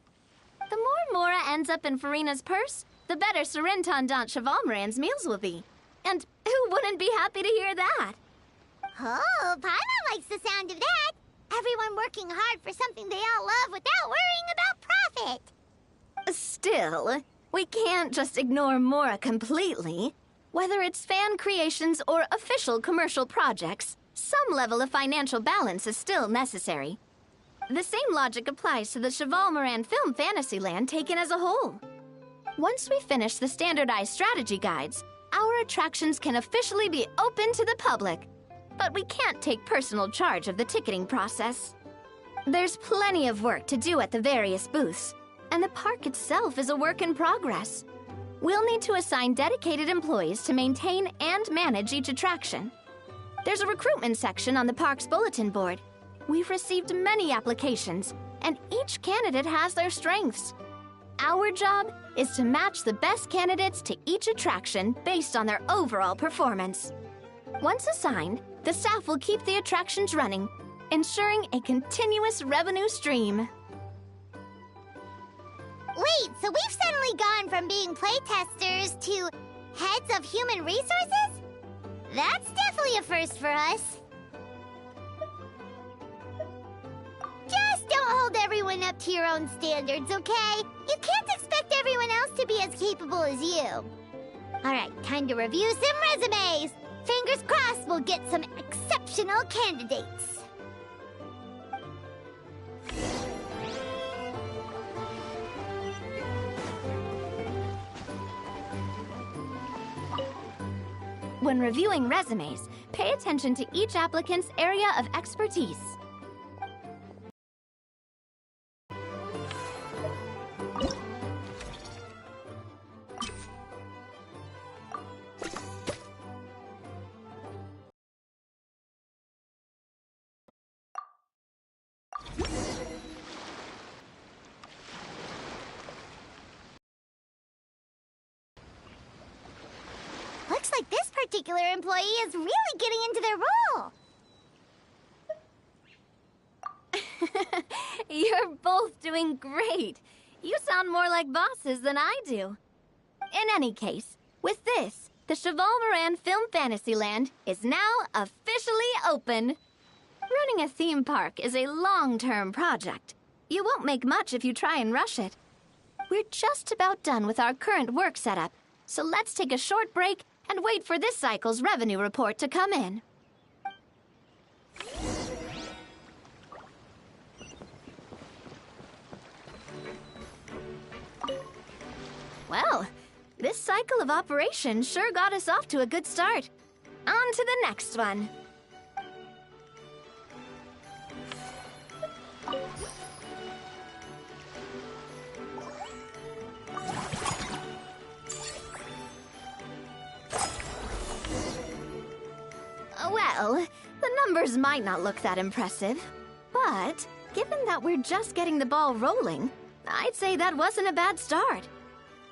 Speaker 4: The more Mora ends up in Farina's purse, the better Surintendant Chevalmoran's meals will be. And who wouldn't be happy to hear that?
Speaker 1: Oh, Paimon likes the sound of that. Everyone working hard for something they all love without worrying about profit.
Speaker 4: Still, we can't just ignore Mora completely. Whether it's fan creations or official commercial projects, some level of financial balance is still necessary. The same logic applies to the Chevalmoran Film Fantasyland taken as a whole. Once we finish the standardized strategy guides, our attractions can officially be open to the public. But we can't take personal charge of the ticketing process. There's plenty of work to do at the various booths, and the park itself is a work in progress. We'll need to assign dedicated employees to maintain and manage each attraction. There's a recruitment section on the park's bulletin board. We've received many applications, and each candidate has their strengths. Our job is to match the best candidates to each attraction based on their overall performance. Once assigned, the staff will keep the attractions running, ensuring a continuous revenue stream.
Speaker 1: Wait, so we've suddenly gone from being playtesters to heads of human resources? That's definitely a first for us. Just don't hold everyone up to your own standards, okay? You can't expect everyone else to be as capable as you. Alright, time to review some resumes. Fingers crossed we'll get some exceptional candidates.
Speaker 4: When reviewing resumes, pay attention to each applicant's area of expertise.
Speaker 1: Looks like this particular employee is really getting into their role.
Speaker 4: You're both doing great. You sound more like bosses than I do. In any case, with this, the Chevalmoran Film Fantasyland is now officially open. Running a theme park is a long-term project. You won't make much if you try and rush it. We're just about done with our current work setup, so let's take a short break and wait for this cycle's revenue report to come in. Well, this cycle of operations sure got us off to a good start. On to the next one. Well, the numbers might not look that impressive, but given that we're just getting the ball rolling, I'd say that wasn't a bad start.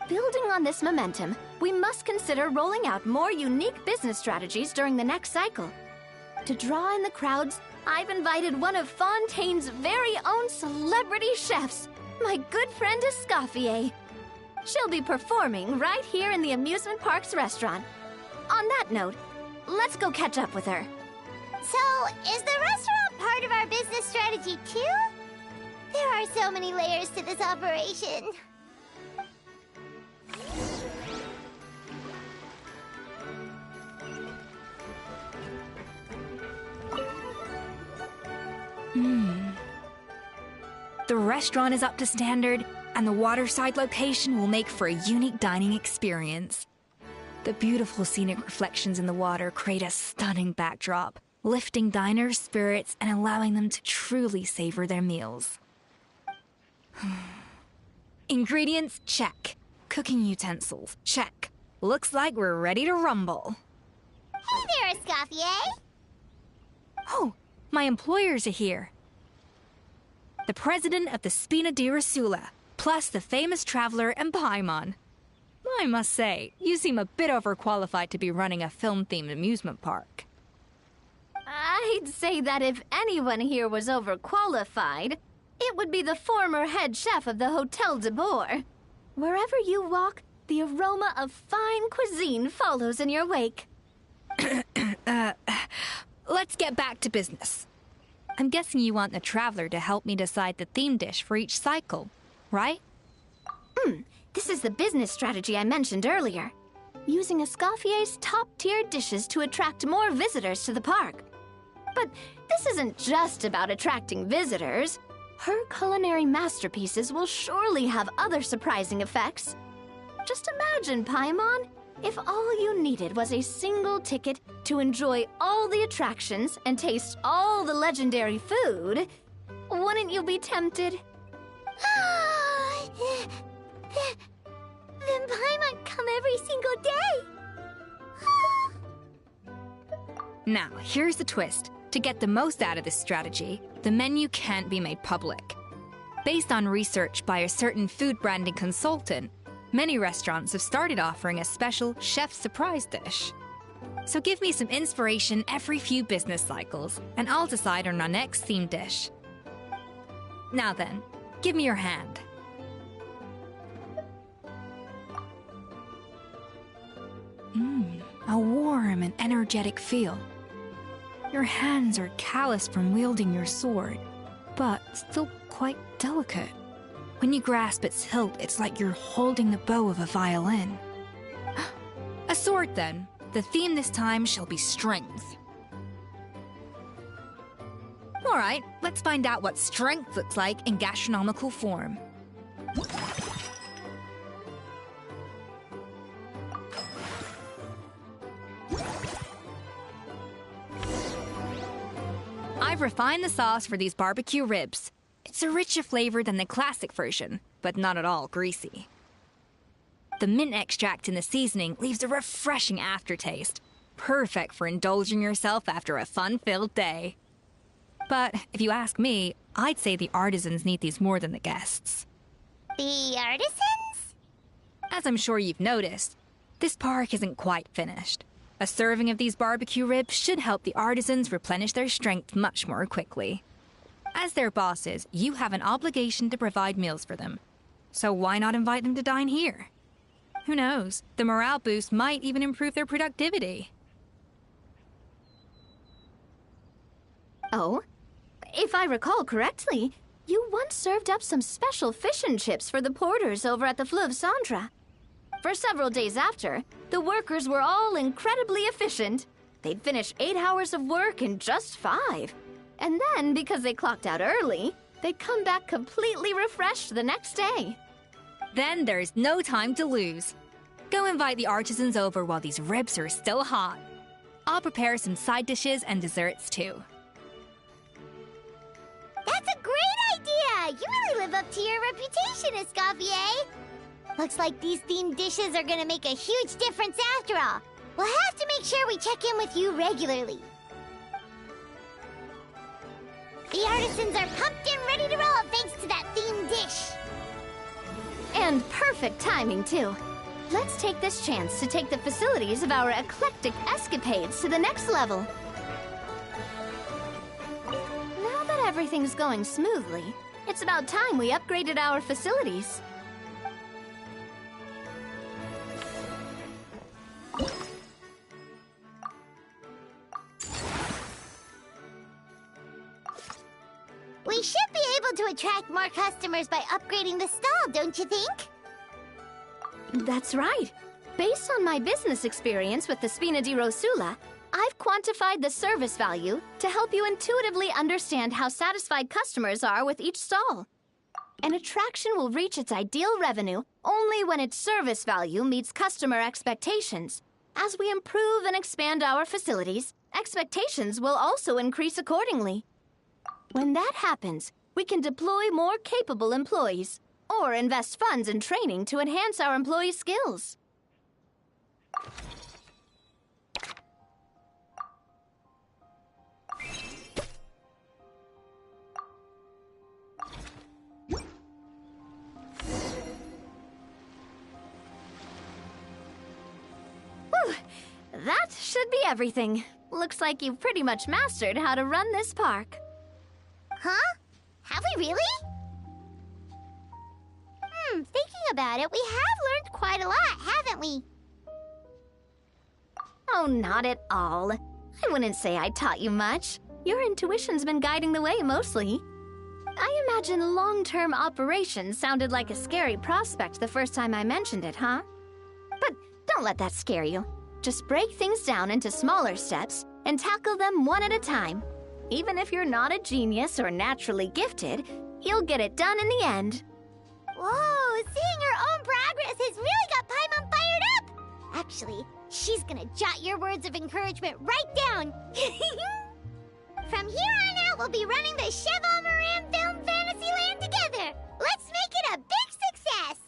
Speaker 4: Building on this momentum, we must consider rolling out more unique business strategies during the next cycle. To draw in the crowds, I've invited one of Fontaine's very own celebrity chefs, my good friend Escoffier. She'll be performing right here in the amusement park's restaurant. On that note, let's go catch up with her.
Speaker 1: So, is the restaurant part of our business strategy too? There are so many layers to this operation.
Speaker 5: The restaurant is up to standard, and the waterside location will make for a unique dining experience. The beautiful scenic reflections in the water create a stunning backdrop, lifting diners' spirits and allowing them to truly savor their meals. Ingredients, check. Cooking utensils, check. Looks like we're ready to rumble.
Speaker 1: Hey there, Escoffier!
Speaker 5: Oh, my employers are here. The president of the Spina di Rosula, plus the famous traveler and Paimon. I must say, you seem a bit overqualified to be running a film-themed amusement park.
Speaker 4: I'd say that if anyone here was overqualified, it would be the former head chef of the Hotel de Boer. Wherever you walk, the aroma of fine cuisine follows in your wake.
Speaker 5: Let's get back to business. I'm guessing you want the traveler to help me decide the theme dish for each cycle, right?
Speaker 4: This is the business strategy I mentioned earlier. Using Escoffier's top-tier dishes to attract more visitors to the park. But this isn't just about attracting visitors. Her culinary masterpieces will surely have other surprising effects. Just imagine, Paimon, if all you needed was a single ticket to enjoy all the attractions and taste all the legendary food. Wouldn't you be tempted?
Speaker 1: Then Paimon come every single day.
Speaker 5: Now, here's the twist. To get the most out of this strategy, the menu can't be made public. Based on research by a certain food branding consultant, many restaurants have started offering a special chef surprise dish. So give me some inspiration every few business cycles, and I'll decide on our next theme dish. Now then, give me your hand. A warm and energetic feel. Your hands are calloused from wielding your sword, but still quite delicate. When you grasp its hilt, it's like you're holding the bow of a violin. A sword, then. The theme this time shall be strength. All right, let's find out what strength looks like in gastronomical form. I've refined the sauce for these barbecue ribs. It's a richer flavor than the classic version, but not at all greasy. The mint extract in the seasoning leaves a refreshing aftertaste, perfect for indulging yourself after a fun-filled day. But if you ask me, I'd say the artisans need these more than the guests.
Speaker 1: The artisans?
Speaker 5: As I'm sure you've noticed, this park isn't quite finished. A serving of these barbecue ribs should help the artisans replenish their strength much more quickly. As their bosses, you have an obligation to provide meals for them. So why not invite them to dine here? Who knows? The morale boost might even improve their productivity.
Speaker 4: Oh? If I recall correctly, you once served up some special fish and chips for the porters over at the Fleuve Centre. For several days after, the workers were all incredibly efficient. They'd finish 8 hours of work in just 5. And then, because they clocked out early, they'd come back completely refreshed the next day.
Speaker 5: Then there's no time to lose. Go invite the artisans over while these ribs are still hot. I'll prepare some side dishes and desserts too.
Speaker 1: That's a great idea! You really live up to your reputation, Escoffier. Looks like these themed dishes are gonna make a huge difference after all. We'll have to make sure we check in with you regularly. The artisans are pumped and ready to roll thanks to that themed dish.
Speaker 4: And perfect timing, too. Let's take this chance to take the facilities of our eclectic escapades to the next level. Now that everything's going smoothly, it's about time we upgraded our facilities.
Speaker 1: We should be able to attract more customers by upgrading the stall, don't you think?
Speaker 4: That's right. Based on my business experience with the Spina di Rosula, I've quantified the service value to help you intuitively understand how satisfied customers are with each stall. An attraction will reach its ideal revenue only when its service value meets customer expectations. As we improve and expand our facilities, expectations will also increase accordingly. When that happens, we can deploy more capable employees or invest funds in training to enhance our employees' skills. That should be everything. Looks like you've pretty much mastered how to run this park.
Speaker 1: Huh? Have we really? Thinking about it, we have learned quite a lot, haven't we?
Speaker 4: Oh, not at all. I wouldn't say I taught you much. Your intuition's been guiding the way mostly. I imagine long-term operations sounded like a scary prospect the first time I mentioned it, huh? But don't let that scare you. Just break things down into smaller steps and tackle them one at a time. Even if you're not a genius or naturally gifted, you'll get it done in the end.
Speaker 1: Whoa, seeing her own progress has really got Paimon fired up! Actually, she's gonna jot your words of encouragement right down. From here on out, we'll be running the Cheval Moran Film Fantasyland together. Let's make it a big success!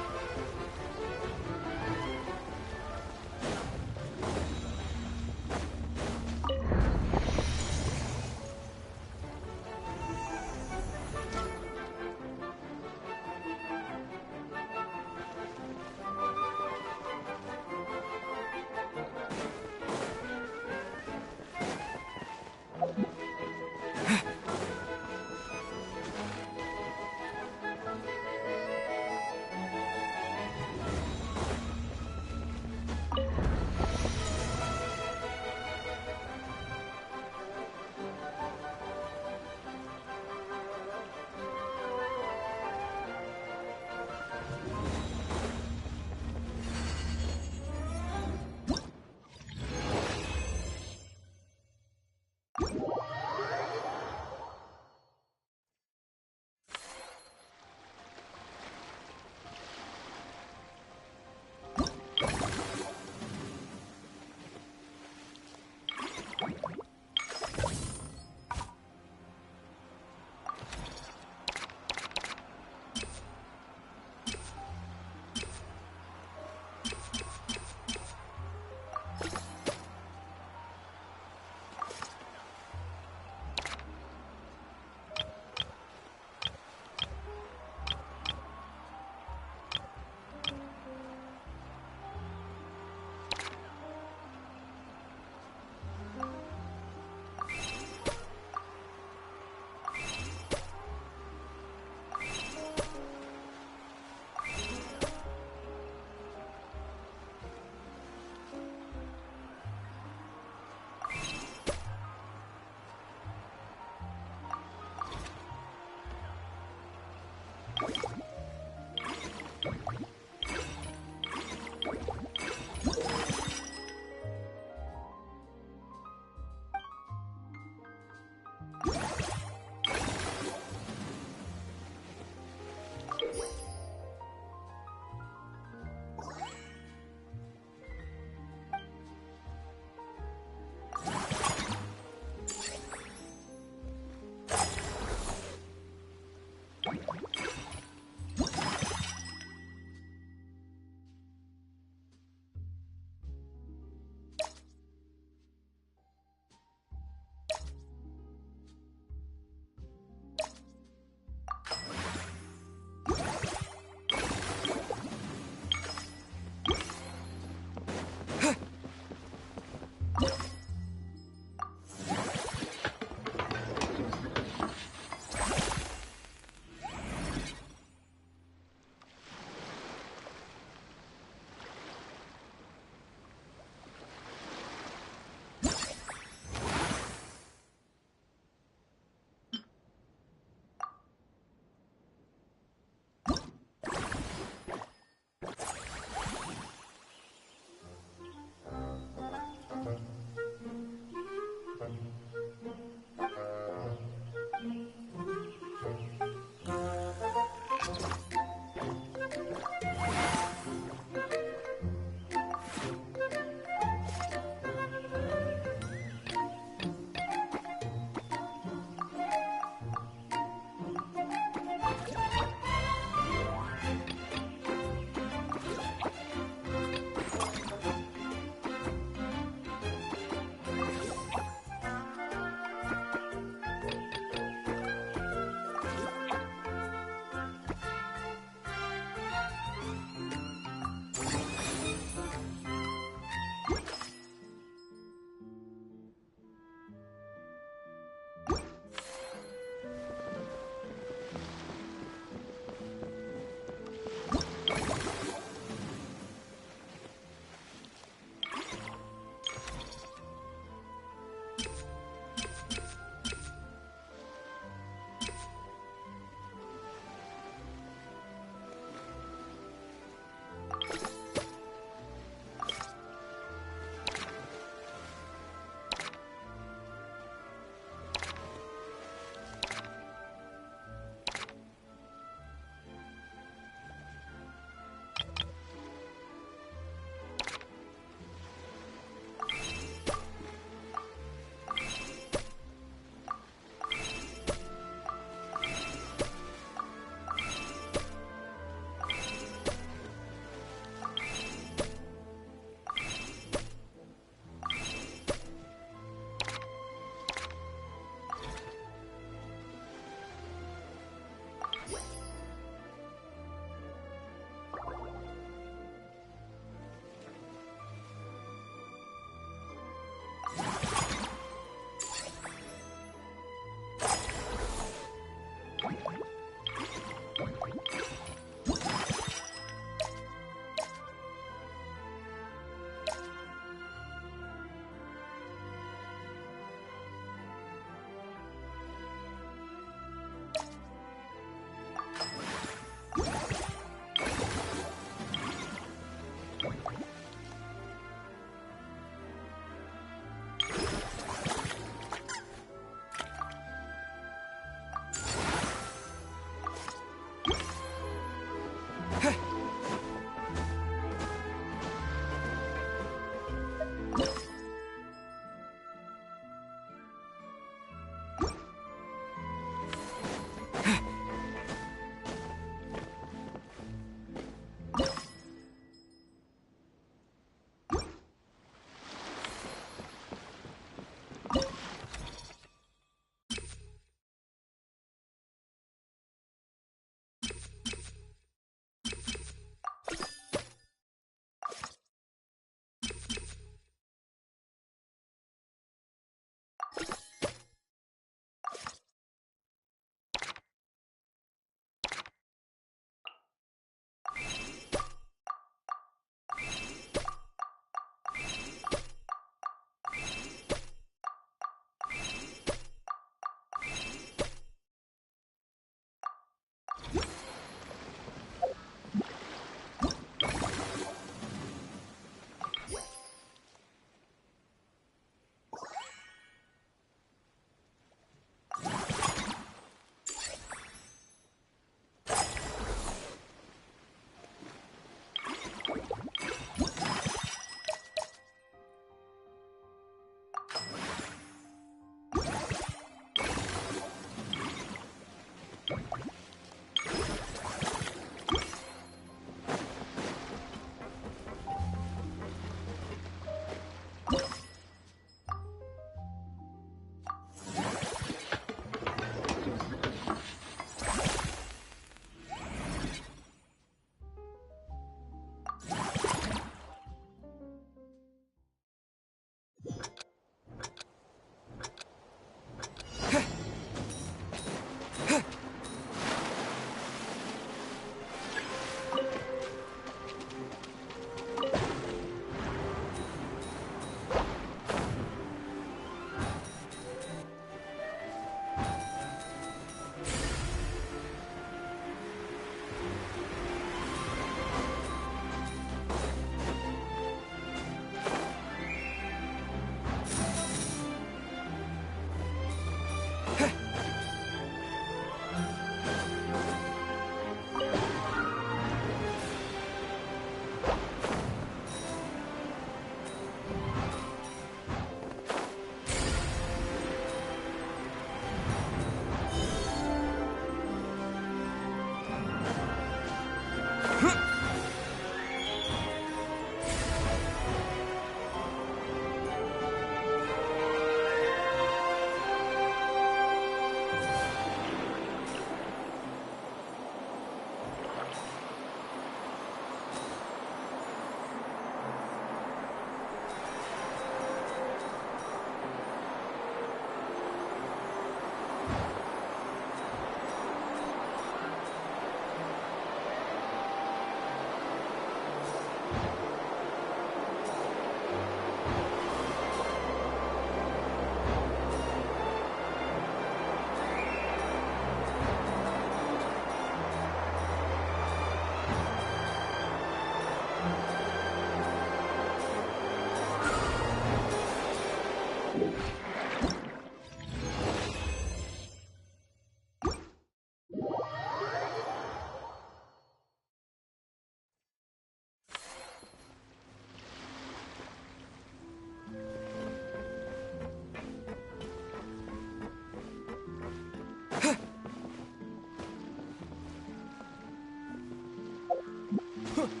Speaker 18: Huh.